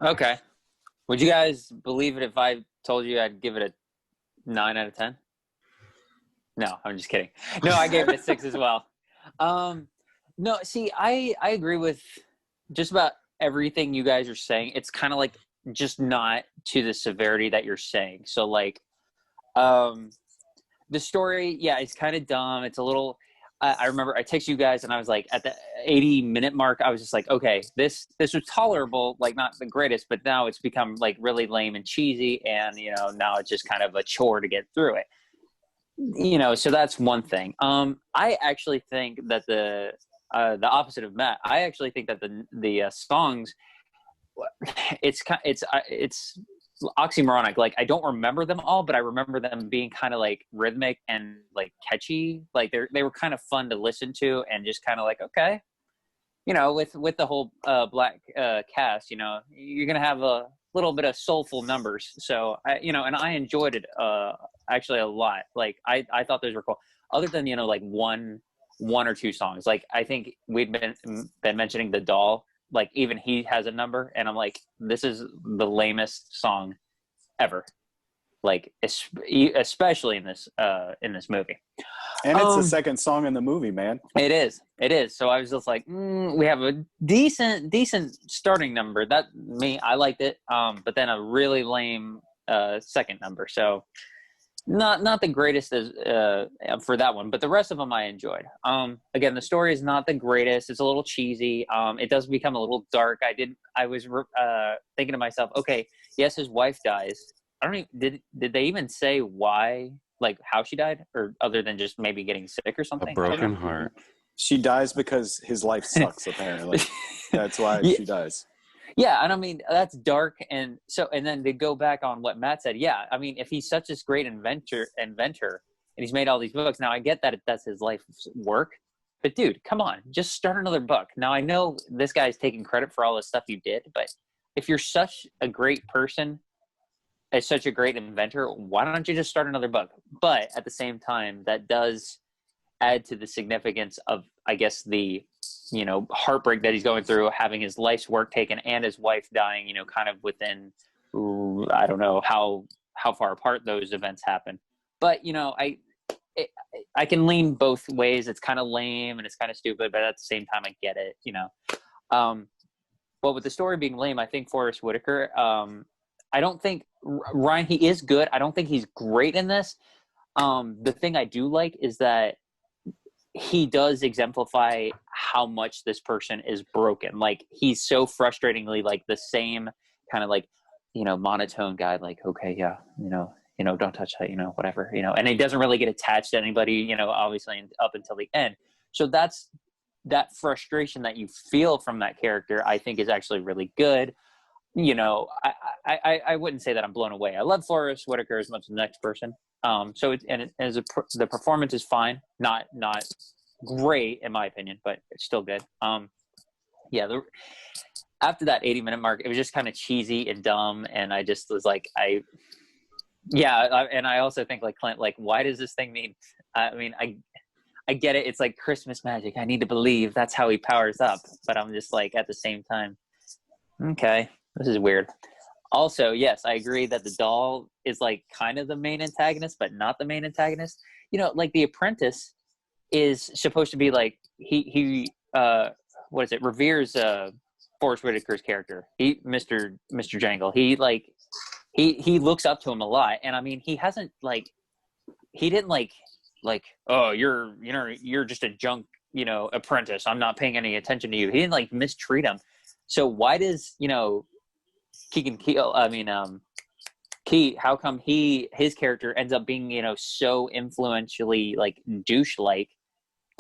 Okay. Would you guys believe it if I told you I'd give it a 9 out of 10? No, I'm just kidding. No, I gave it a 6 as well. No, see, I agree with just about everything you guys are saying. It's kind of like just not to the severity that you're saying. So like, the story, it's kind of dumb. It's a little, I remember I texted you guys and I was like, at the 80-minute mark, I was just like, okay, this was tolerable, like not the greatest, but now it's become like really lame and cheesy. And, now it's just kind of a chore to get through it. So that's one thing. I actually think that the opposite of Matt, I actually think that the songs, it's oxymoronic. Like I don't remember them all, but I remember them being kind of like rhythmic and like catchy. Like they were kind of fun to listen to and just kind of like, okay, with the whole black cast, you're gonna have a little bit of soulful numbers. So and I enjoyed it actually a lot. Like I thought those were cool. Other than like one or two songs. Like I think we'd been mentioning the doll. Like even he has a number, and I'm like, this is the lamest song ever. Like especially in this movie. And it's the second song in the movie, man. It is. So I was just like, we have a decent starting number. I liked it. But then a really lame second number. So not the greatest as for that one, but the rest of them I enjoyed. Again, the story is not the greatest. It's a little cheesy. It does become a little dark. I was thinking to myself, okay, yes, his wife dies. I don't even, did they even say why, like how she died, or other than just maybe getting sick or something? A broken heart. She dies because his life sucks, apparently. That's why she dies. Yeah, and I mean, that's dark. And then to go back on what Matt said, yeah, I mean, if he's such this great inventor, and he's made all these books, now I get that that's his life's work, but dude, come on, just start another book. Now I know this guy's taking credit for all the stuff you did, but if you're such a great person, as such a great inventor, why don't you just start another book? But at the same time, that does add to the significance of, I guess, the heartbreak that he's going through, having his life's work taken and his wife dying, kind of within, I don't know how far apart those events happen. But, I can lean both ways. It's kind of lame and it's kind of stupid, but at the same time, I get it, But with the story being lame, I think Forrest Whitaker, I don't think Ryan, he is good. I don't think he's great in this. The thing I do like is that he does exemplify how much this person is broken. Like he's so frustratingly like the same kind of like, monotone guy, like, okay, yeah, don't touch that, whatever, and he doesn't really get attached to anybody, obviously up until the end. So that frustration that you feel from that character, I think is actually really good. I wouldn't say that I'm blown away. I love Forrest Whitaker as much as the next person. The performance is fine, not great in my opinion, but it's still good. After that 80-minute mark, it was just kind of cheesy and dumb, and I just was like, and I also think like Clint, like, why does this thing mean? I mean, I get it. It's like Christmas magic. I need to believe that's how he powers up, but I'm just like at the same time, okay. This is weird. Also, yes, I agree that the doll is like kind of the main antagonist, but not the main antagonist. Like the apprentice is supposed to be like he reveres Forrest Whitaker's character. Mr. Jangle. He looks up to him a lot, and I mean he didn't oh you're just a junk apprentice. I'm not paying any attention to you. He didn't like mistreat him. So why does Key, how come his character ends up being, so influentially like douche-like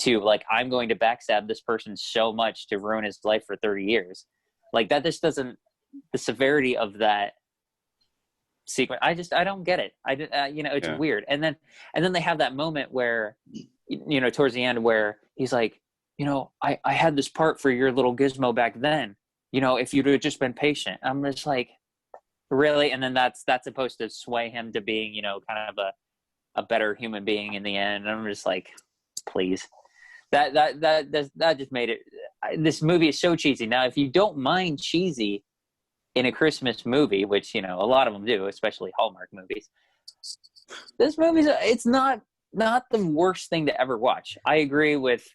to like, I'm going to backstab this person so much to ruin his life for 30 years. Like that just doesn't, the severity of that sequence, I don't get it. It's weird. And then they have that moment where, towards the end where he's like, I had this part for your little gizmo back then. If you'd have just been patient. I'm just like, really? And then that's supposed to sway him to being, kind of a better human being in the end. And I'm just like, please. That just made it. This movie is so cheesy. Now, if you don't mind cheesy in a Christmas movie, which, a lot of them do, especially Hallmark movies, this movie's, it's not the worst thing to ever watch. I agree with,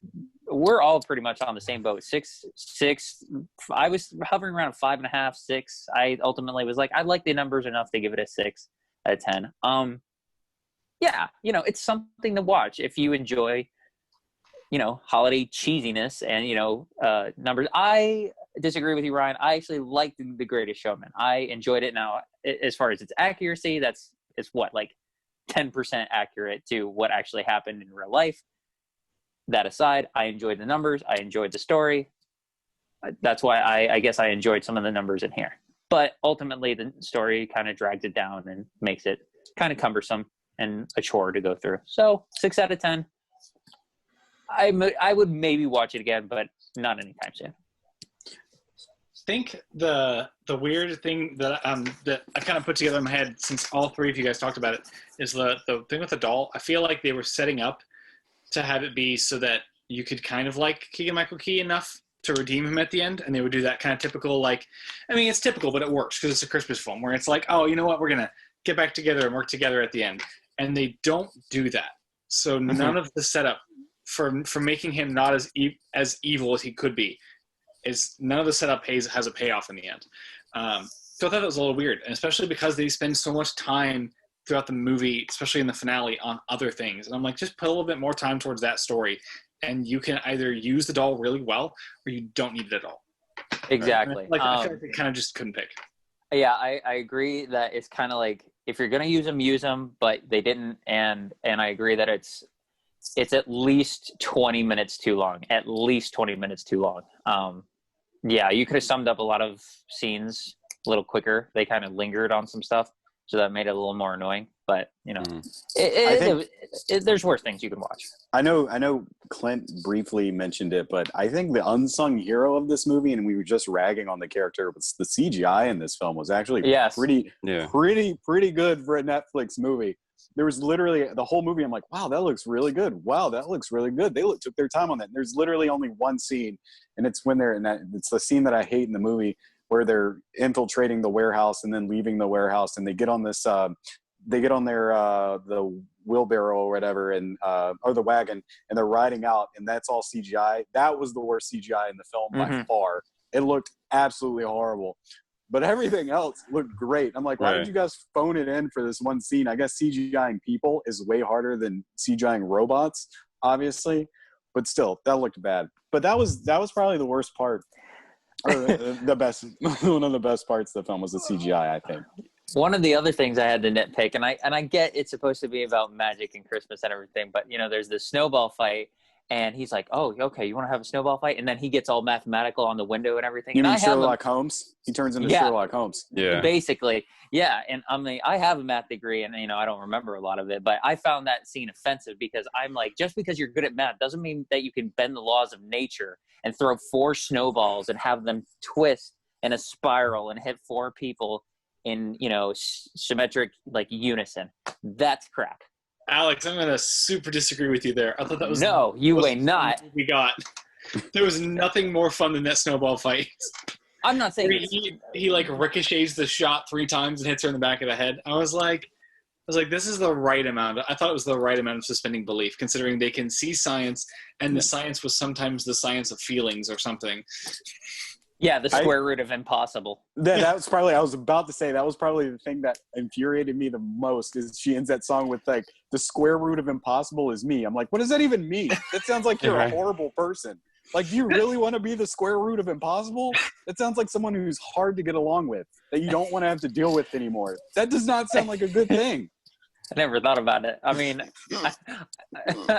we're all pretty much on the same boat. 6. I was hovering around 5.5, 6. I ultimately was like, I like the numbers enough to give it a 6 out of 10. It's something to watch if you enjoy, holiday cheesiness and, numbers. I disagree with you, Ryan. I actually liked The Greatest Showman. I enjoyed it. Now, as far as its accuracy, it's what, like 10% accurate to what actually happened in real life. That aside, I enjoyed the numbers. I enjoyed the story. That's why I guess I enjoyed some of the numbers in here. But ultimately, the story kind of drags it down and makes it kind of cumbersome and a chore to go through. So 6 out of 10. I would maybe watch it again, but not anytime soon. think the weird thing that I kind of put together in my head, since all three of you guys talked about it, is the thing with the doll. I feel like they were setting up to have it be so that you could kind of like Keegan-Michael Key enough to redeem him at the end, and they would do that kind of typical, like, I mean, it's typical, but it works because it's a Christmas film where it's like, oh, you know what, we're gonna get back together and work together at the end, and they don't do that. So none of the setup for making him not as evil as he could be is none of the setup has a payoff in the end. So I thought that was a little weird, and especially because they spend so much time throughout the movie, especially in the finale, on other things. And I'm like, just put a little bit more time towards that story, and you can either use the doll really well, or you don't need it at all. Exactly. Like, I feel like they kind of just couldn't pick. Yeah, I agree that it's kind of like, if you're gonna use them, but they didn't, and I agree that it's at least 20 minutes too long. At least 20 minutes too long. Yeah, you could have summed up a lot of scenes a little quicker. They kind of lingered on some stuff, so that made it a little more annoying. But you know, there's worse things you can watch. I know Clint briefly mentioned it, but I think the unsung hero of this movie, and we were just ragging on the character, but the CGI in this film was actually pretty good for a Netflix movie. There was literally the whole movie, I'm like, wow, that looks really good. Wow, that looks really good. They took their time on that. And there's literally only one scene, and it's when it's the scene that I hate in the movie, where they're infiltrating the warehouse and then leaving the warehouse, and they get on this they get on their the wheelbarrow or whatever, and or the wagon, and they're riding out, and that's all CGI. That was the worst CGI in the film by far. It looked absolutely horrible, but everything else looked great. I'm like, why did you guys phone it in for this one scene? I guess CGIing people is way harder than CGIing robots, obviously, but still, that looked bad. But that was probably the worst part, or the best. One of the best parts of the film was the CGI, I think. One of the other things I had to nitpick, and I get it's supposed to be about magic and Christmas and everything, but you know, there's this snowball fight, and he's like, "Oh, okay, you want to have a snowball fight?" And then he gets all mathematical on the window and everything. You and mean Sherlock Holmes? He turns into Sherlock Holmes. Yeah, basically, yeah. And I have a math degree, and you know, I don't remember a lot of it, but I found that scene offensive because I'm like, just because you're good at math doesn't mean that you can bend the laws of nature and throw 4 snowballs and have them twist in a spiral and hit 4 people in, you know, symmetric, like, unison. That's crap. Alex, I'm gonna super disagree with you there. I thought that was not. We got. There was nothing more fun than that snowball fight. I'm not saying he like ricochets the shot 3 times and hits her in the back of the head. I was like, this is the right amount. I thought it was the right amount of suspending belief, considering they can see science, and the science was sometimes the science of feelings or something. Yeah, the square root of impossible. That was probably, I was about to say, that was probably the thing that infuriated me the most, is she ends that song with, like, the square root of impossible is me. I'm like, what does that even mean? That sounds like you're a horrible person. Like, do you really want to be the square root of impossible? That sounds like someone who's hard to get along with, that you don't want to have to deal with anymore. That does not sound like a good thing. I never thought about it. I mean,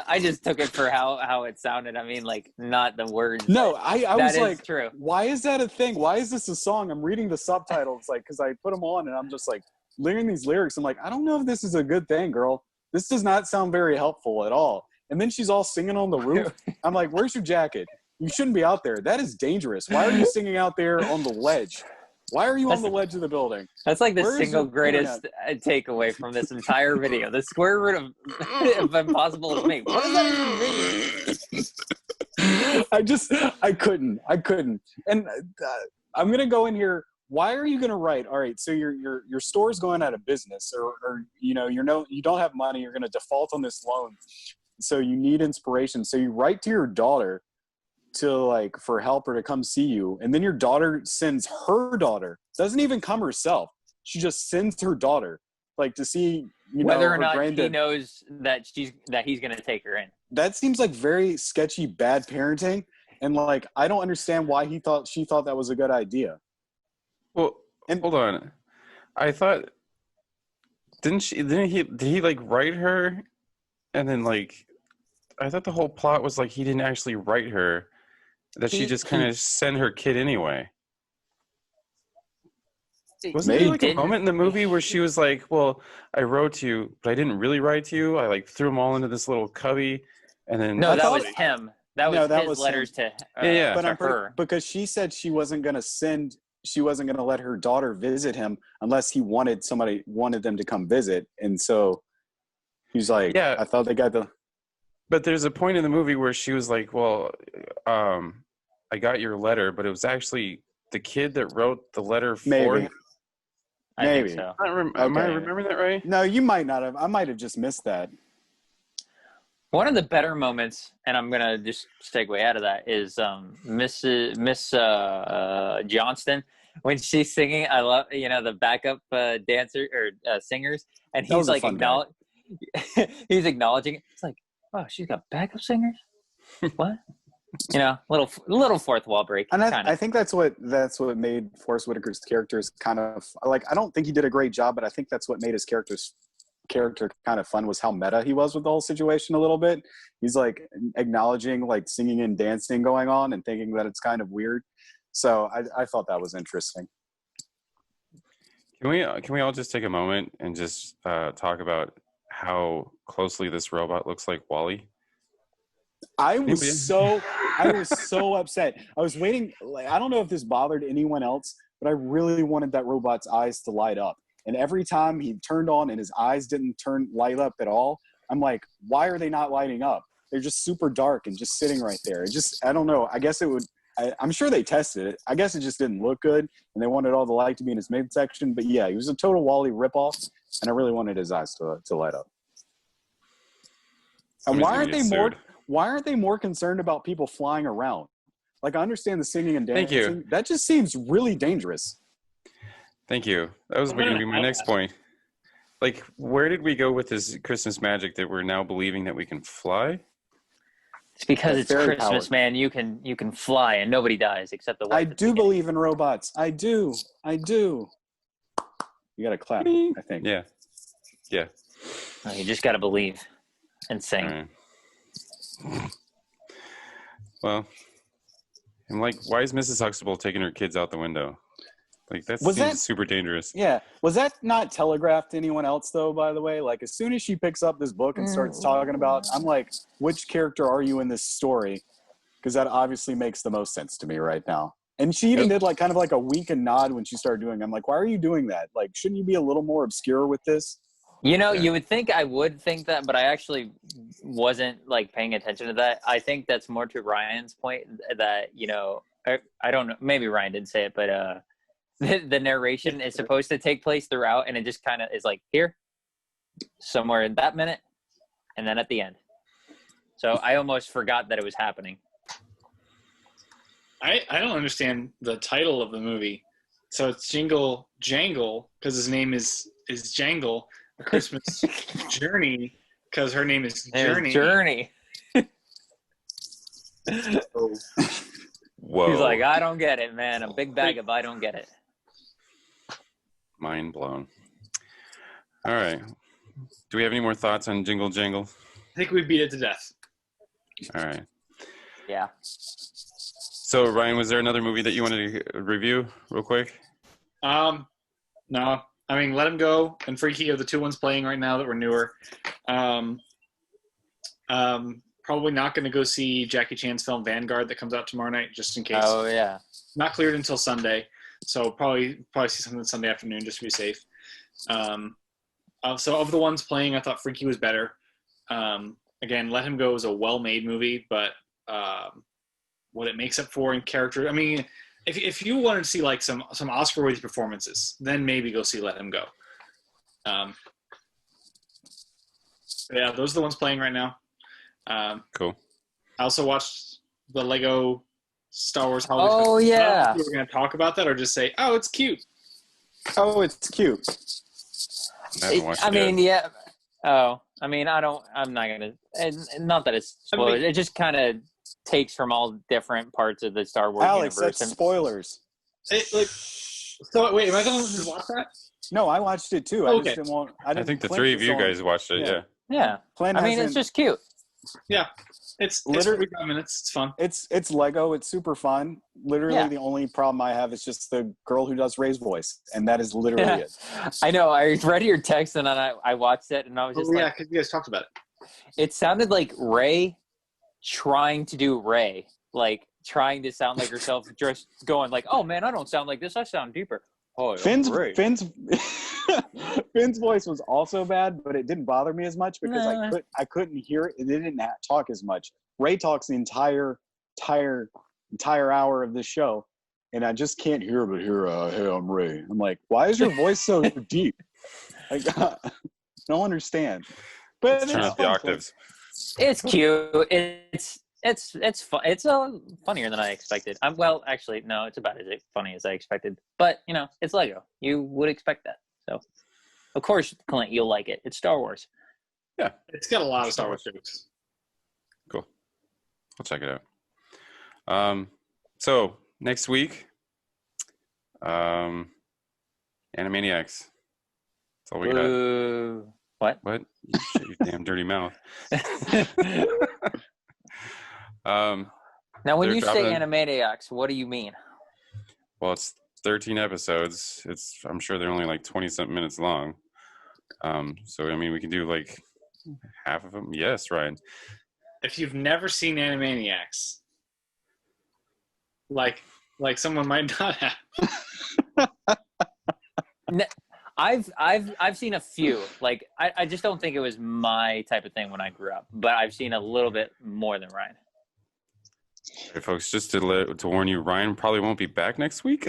I just took it for how it sounded. I mean, like, not the words. No, I was like, true. Why is that a thing? Why is this a song? I'm reading the subtitles, like, because I put them on, and I'm just like, learning these lyrics. I'm like, I don't know if this is a good thing, girl. This does not sound very helpful at all. And then she's all singing on the roof. I'm like, where's your jacket? You shouldn't be out there. That is dangerous. Why are you singing out there on the ledge? Why are you on the ledge of the building? That's like the single greatest takeaway from this entire video. The square root of impossible is me. What does that even mean? I couldn't. And I'm going to go in here. Why are you going to write? All right, so your store's going out of business, or you know, you don't have money. You're going to default on this loan. So you need inspiration. So you write to your daughter to, like, for help or to come see you, and then your daughter sends her daughter, doesn't even come herself, she just sends her daughter, like, to see, you know, whether or not granddad. he knows that he's going to take her in. That seems like very sketchy bad parenting, and, like, I don't understand why she thought that was a good idea. Well, and hold on, I thought did he like write her, and then, like, I thought the whole plot was, like, he didn't actually write her, that she just kind of sent her kid anyway. Wasn't there, like, a moment in the movie where she was like, well, I wrote to you, but I didn't really write to you. I, like, threw them all into this little cubby, and then... No, that was him. That was his letters to but her. Because she said she wasn't going to send she wasn't going to let her daughter visit him unless he wanted them to come visit. And so he's like, Yeah. I thought they got the. But there's a point in the movie where she was like, well, I got your letter, but it was actually the kid that wrote the letter for Maybe. him. I think so. Am I remembering that right? No, you might not have. I might have just missed that. One of the better moments, and I'm gonna just segue out of that, is Miss Johnston when she's singing. I love the backup dancer or singers, and he's like he's acknowledging it. It's like, oh, she's got backup singers. What? Little fourth wall break. And I think that's what made Forrest Whitaker's characters kind of like. I don't think he did a great job, but I think that's what made his character kind of fun, was how meta he was with the whole situation a little bit. He's like acknowledging like singing and dancing going on and thinking that it's kind of weird. So I thought that was interesting. Can we all just take a moment and just talk about how closely this robot looks like Wall-E? I was so upset. I was waiting. Like, I don't know if this bothered anyone else, but I really wanted that robot's eyes to light up. And every time he turned on and his eyes didn't light up at all, I'm like, why are they not lighting up? They're just super dark and just sitting right there. I don't know. I guess it would. I'm sure they tested it. I guess it just didn't look good, and they wanted all the light to be in his midsection. But yeah, he was a total Wall-E ripoff, and I really wanted his eyes to light up. And why aren't they more concerned about people flying around? Like, I understand the singing and dancing. Thank you. That just seems really dangerous. Thank you. That was going to be my next point. Like, where did we go with this Christmas magic that we're now believing that we can fly? It's because it's Christmas, man. You can fly and nobody dies except the wife. I do believe in robots. I do. You got to clap, I think. Yeah. Oh, you just got to believe and sing. Right. Well, I'm like, why is Mrs. Huxtable taking her kids out the window? Like, that seems super dangerous. Yeah. Was that not telegraphed to anyone else, though, by the way? Like, as soon as she picks up this book and starts talking about, I'm like, which character are you in this story? Because that obviously makes the most sense to me right now. And she even did, like, kind of like a wink and nod when she started doing it. I'm like, why are you doing that? Like, shouldn't you be a little more obscure with this? You would think I would think that, but I actually wasn't, like, paying attention to that. I think that's more to Ryan's point that, I don't know. Maybe Ryan didn't say it, but the narration is supposed to take place throughout, and it just kind of is like here, somewhere in that minute, and then at the end. So I almost forgot that it was happening. I don't understand the title of the movie. So it's Jingle Jangle because his name is Jangle. A Christmas Journey because her name is Journey. Whoa. He's like, I don't get it, man. A big bag of I don't get it. Mind blown. All right. Do we have any more thoughts on Jingle Jangle? I think we beat it to death. All right. Yeah. So, Ryan, was there another movie that you wanted to review real quick? No. I mean, Let Him Go and Freaky are the two ones playing right now that were newer. Probably not going to go see Jackie Chan's film Vanguard that comes out tomorrow night, just in case. Oh, yeah. Not cleared until Sunday. So probably see something Sunday afternoon just to be safe. So of the ones playing, I thought Freaky was better. Again, Let Him Go is a well-made movie, but what it makes up for in character, I mean, if you wanted to see like some Oscar-worthy performances, then maybe go see Let Him Go. Yeah, those are the ones playing right now. Cool. I also watched the Lego Star Wars Holiday. Oh, yeah. We're going to talk about that or just say, oh, it's cute. Oh, it's cute. I haven't watched it yet. Yeah. Oh, I mean, I'm not going to, not that it's spoilers. It just kind of takes from all different parts of the Star Wars Alex, universe. that's spoilers. So, wait, am I the one who watched that? No, I watched it too. Okay. I think the three of you guys watched it, yeah. Yeah. I mean, it's just cute. Yeah. It's literally 45 minutes. It's fun. It's Lego. It's super fun. Literally, the only problem I have is just the girl who does Rey's voice, and that is literally it. I know. I read your text, and then I watched it, and I was just yeah, because you guys talked about it. It sounded like Rey trying to do Rey, like trying to sound like herself, just going like, "Oh man, I don't sound like this. I sound deeper." Oh, Finn's great. Finn's voice was also bad, but it didn't bother me as much because I couldn't hear it. It didn't talk as much. Ray talks the entire hour of this show, and I just can't hear but hear. Hey, I'm Ray. I'm like, why is your voice so deep? Like, I don't understand. But Let's turn up the octaves. It's cute. It's fun. It's funnier than I expected. Well, actually, no, it's about as funny as I expected. But it's Lego. You would expect that. So, of course, Clint, you'll like it. It's Star Wars. Yeah, it's got a lot of Star Wars jokes. Cool. I'll check it out. So next week, Animaniacs. That's all we got. What? What? You shut your damn dirty mouth. Now, when you say Animaniacs, what do you mean? Well, it's 13 episodes. I'm sure they're only like 20-something minutes long. So, I mean, we can do like half of them. Yes, Ryan. If you've never seen Animaniacs, like someone might not have. I've seen a few. Like I just don't think it was my type of thing when I grew up. But I've seen a little bit more than Ryan. Hey, folks, just to warn you, Ryan probably won't be back next week.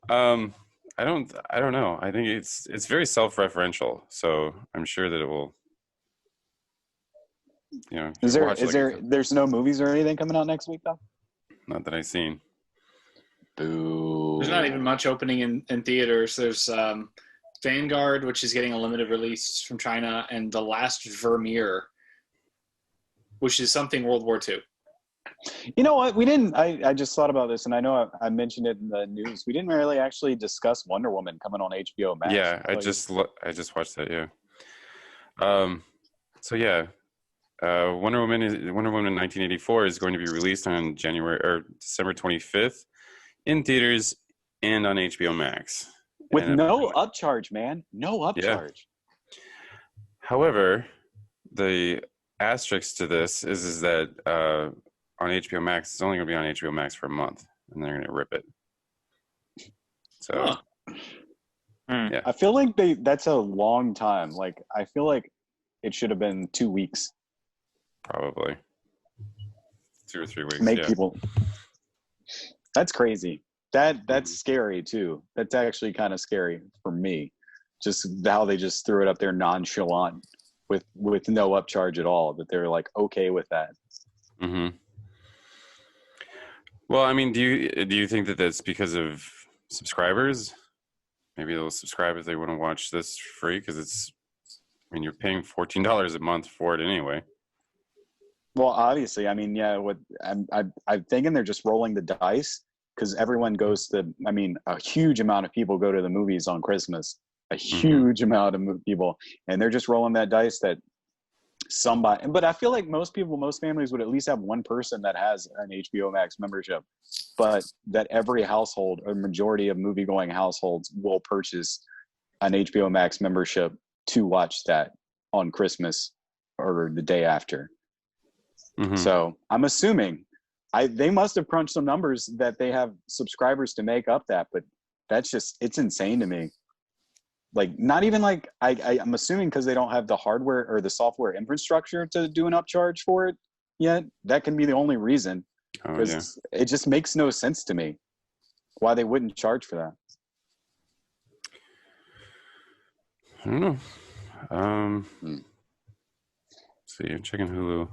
I don't know. I think it's very self-referential, so I'm sure that it will. There's no movies or anything coming out next week though? Not that I've seen. Boo. There's not even much opening in theaters. There's Vanguard, which is getting a limited release from China, and The Last Vermeer, which is something World War II. You know what? We didn't. I just thought about this, and I know I mentioned it in the news. We didn't really actually discuss Wonder Woman coming on HBO Max. Yeah, I just watched that. Yeah. So yeah, Wonder Woman 1984 is going to be released on December 25th in theaters and on HBO Max with no upcharge, man. No upcharge. Yeah. However, the asterisk to this is that on HBO Max, it's only going to be on HBO Max for a month, and they're going to rip it. So, yeah. I feel like that's a long time. Like, I feel like it should have been 2 weeks. Probably 2 or 3 weeks. Make people. That's crazy. That's scary too. That's actually kind of scary for me. Just how they just threw it up there nonchalant with no upcharge at all. That they're like okay with that. Mm-hmm. Well, I mean, do you think that that's because of subscribers? Maybe they'll subscribe if they want to watch this free because you're paying $14 a month for it anyway. Well, obviously, I mean, yeah. What I'm thinking they're just rolling the dice because everyone goes to. I mean, a huge amount of people go to the movies on Christmas. A huge amount of people, and they're just rolling that dice that somebody. But I feel like most families would at least have one person that has an HBO Max membership, but that every household or majority of movie-going households will purchase an HBO Max membership to watch that on Christmas or the day after. Mm-hmm. So I'm assuming they must have crunched some numbers that they have subscribers to make up that, but it's insane to me. Like, not even like I'm assuming because they don't have the hardware or the software infrastructure to do an upcharge for it yet. That can be the only reason. Because it just makes no sense to me why they wouldn't charge for that. I don't know. See, I'm checking Hulu.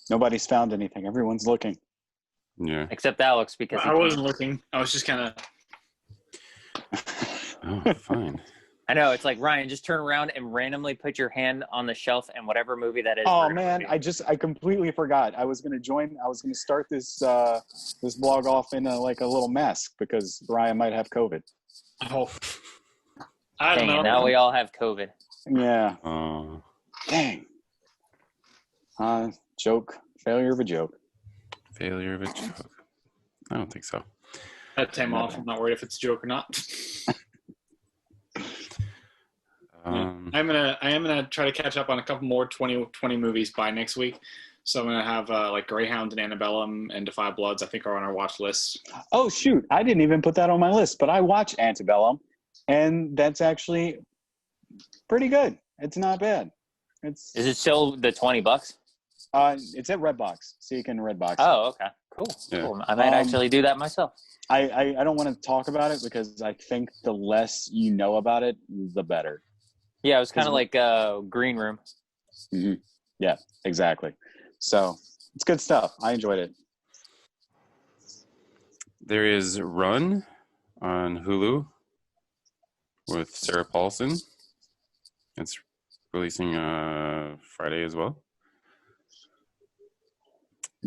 Nobody's found anything. Everyone's looking. Yeah. Except Alex, because I wasn't looking. I was just kind of. Oh, fine. I know. It's like, Ryan, just turn around and randomly put your hand on the shelf and whatever movie that is. Oh man, I completely forgot. I was going to start this this blog off in a little mask because Ryan might have COVID. Oh. I don't know. Now we all have COVID. Yeah. Oh. Dang. Joke. Failure of a joke. Failure of a joke. I don't think so. I had time off. I'm not worried if it's a joke or not. I am gonna try to catch up on a couple more 2020 movies by next week. So I'm gonna have like Greyhound and Antebellum and Defy Bloods. I think are on our watch list. Oh shoot, I didn't even put that on my list, but I watched Antebellum, and that's actually pretty good. It's not bad. Is it still the $20? It's at Redbox, so you can Redbox. Oh, okay, cool. Yeah. Cool. I might actually do that myself. I don't want to talk about it because I think the less you know about it, the better. Yeah, it was kind of like Green Room. Mm-hmm. Yeah, exactly. So it's good stuff. I enjoyed it. There is Run on Hulu with Sarah Paulson. It's releasing Friday as well.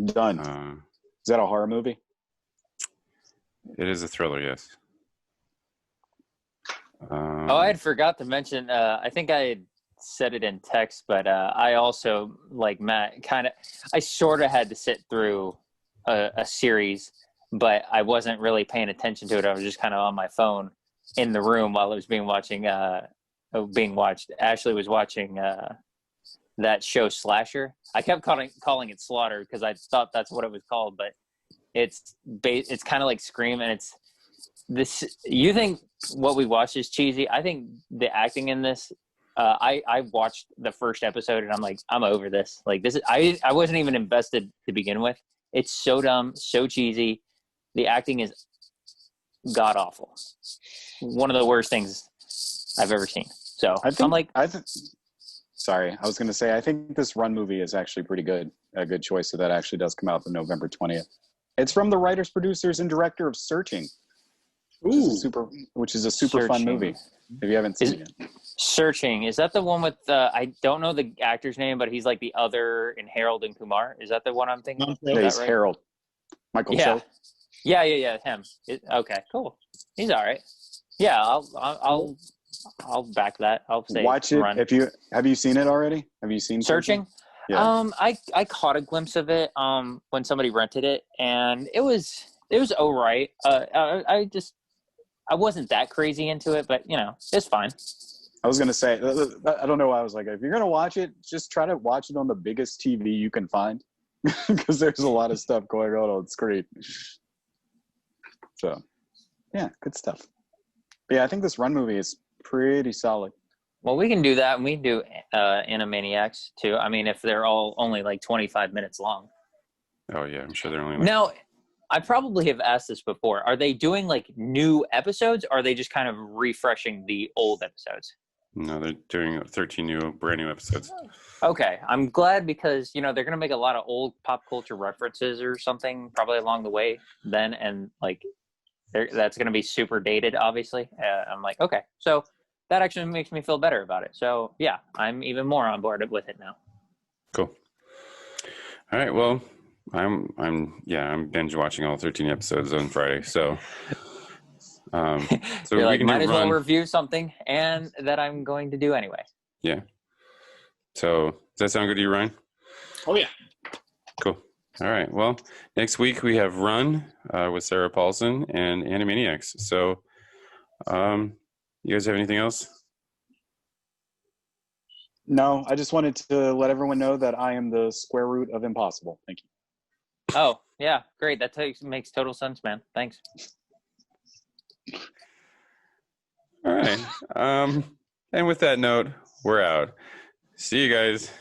Done. Is that a horror movie? It is a thriller, yes. I had forgot to mention. I think I had said it in text, but I also, like Matt, I sort of had to sit through a series, but I wasn't really paying attention to it. I was just kind of on my phone in the room while it was being watched. Ashley was watching that show Slasher. I kept calling it Slaughter because I thought that's what it was called, but it's kind of like Scream, and it's this. You think what we watched is cheesy? I think the acting in this. I watched the first episode and I'm like, I'm over this. Like this is I wasn't even invested to begin with. It's so dumb, so cheesy. The acting is god awful. One of the worst things I've ever seen. So sorry, I was going to say, I think this Run movie is actually pretty good. A good choice. So that actually does come out on November 20th. It's from the writers, producers, and director of Searching, which is a super fun movie. If you haven't seen it. Searching, is that the one with I don't know the actor's name, but he's like the other in Harold and Kumar? Is that the one I'm thinking of? Yeah, he's right? Harold. Michael Cho. Yeah, him. Okay, cool. He's all right. Yeah, I'll back that. I'll say watch it. Run. Have you seen it already? Have you seen Searching? Yeah. I caught a glimpse of it when somebody rented it, and it was all right. I wasn't that crazy into it, but it's fine. I was gonna say, I don't know why I was like, if you're gonna watch it, just try to watch it on the biggest TV you can find, because there's a lot of stuff going on screen. So, yeah, good stuff. But yeah, I think this Run movie is pretty solid. Well, we can do that, and we can do Animaniacs too. I mean, if they're all only like 25 minutes long. Oh yeah, I'm sure they're only. Now, I probably have asked this before. Are they doing like new episodes, or are they just kind of refreshing the old episodes? No, they're doing 13 brand new episodes. Okay, I'm glad because they're gonna make a lot of old pop culture references or something probably along the way then, and like that's gonna be super dated, obviously. I'm like, okay, so that actually makes me feel better about it. So yeah, I'm even more on board with it now. Cool. All right, well, I'm binge watching all 13 episodes on Friday, so. So you're like, might as well review something, and that I'm going to do anyway. Yeah. So does that sound good to you, Ryan? Oh yeah. Cool. All right. Well, next week we have Run with Sarah Paulson and Animaniacs. So, you guys have anything else? No, I just wanted to let everyone know that I am the square root of impossible. Thank you. Oh yeah, great. That makes total sense, man. Thanks. All right. And with that note, we're out. See you guys.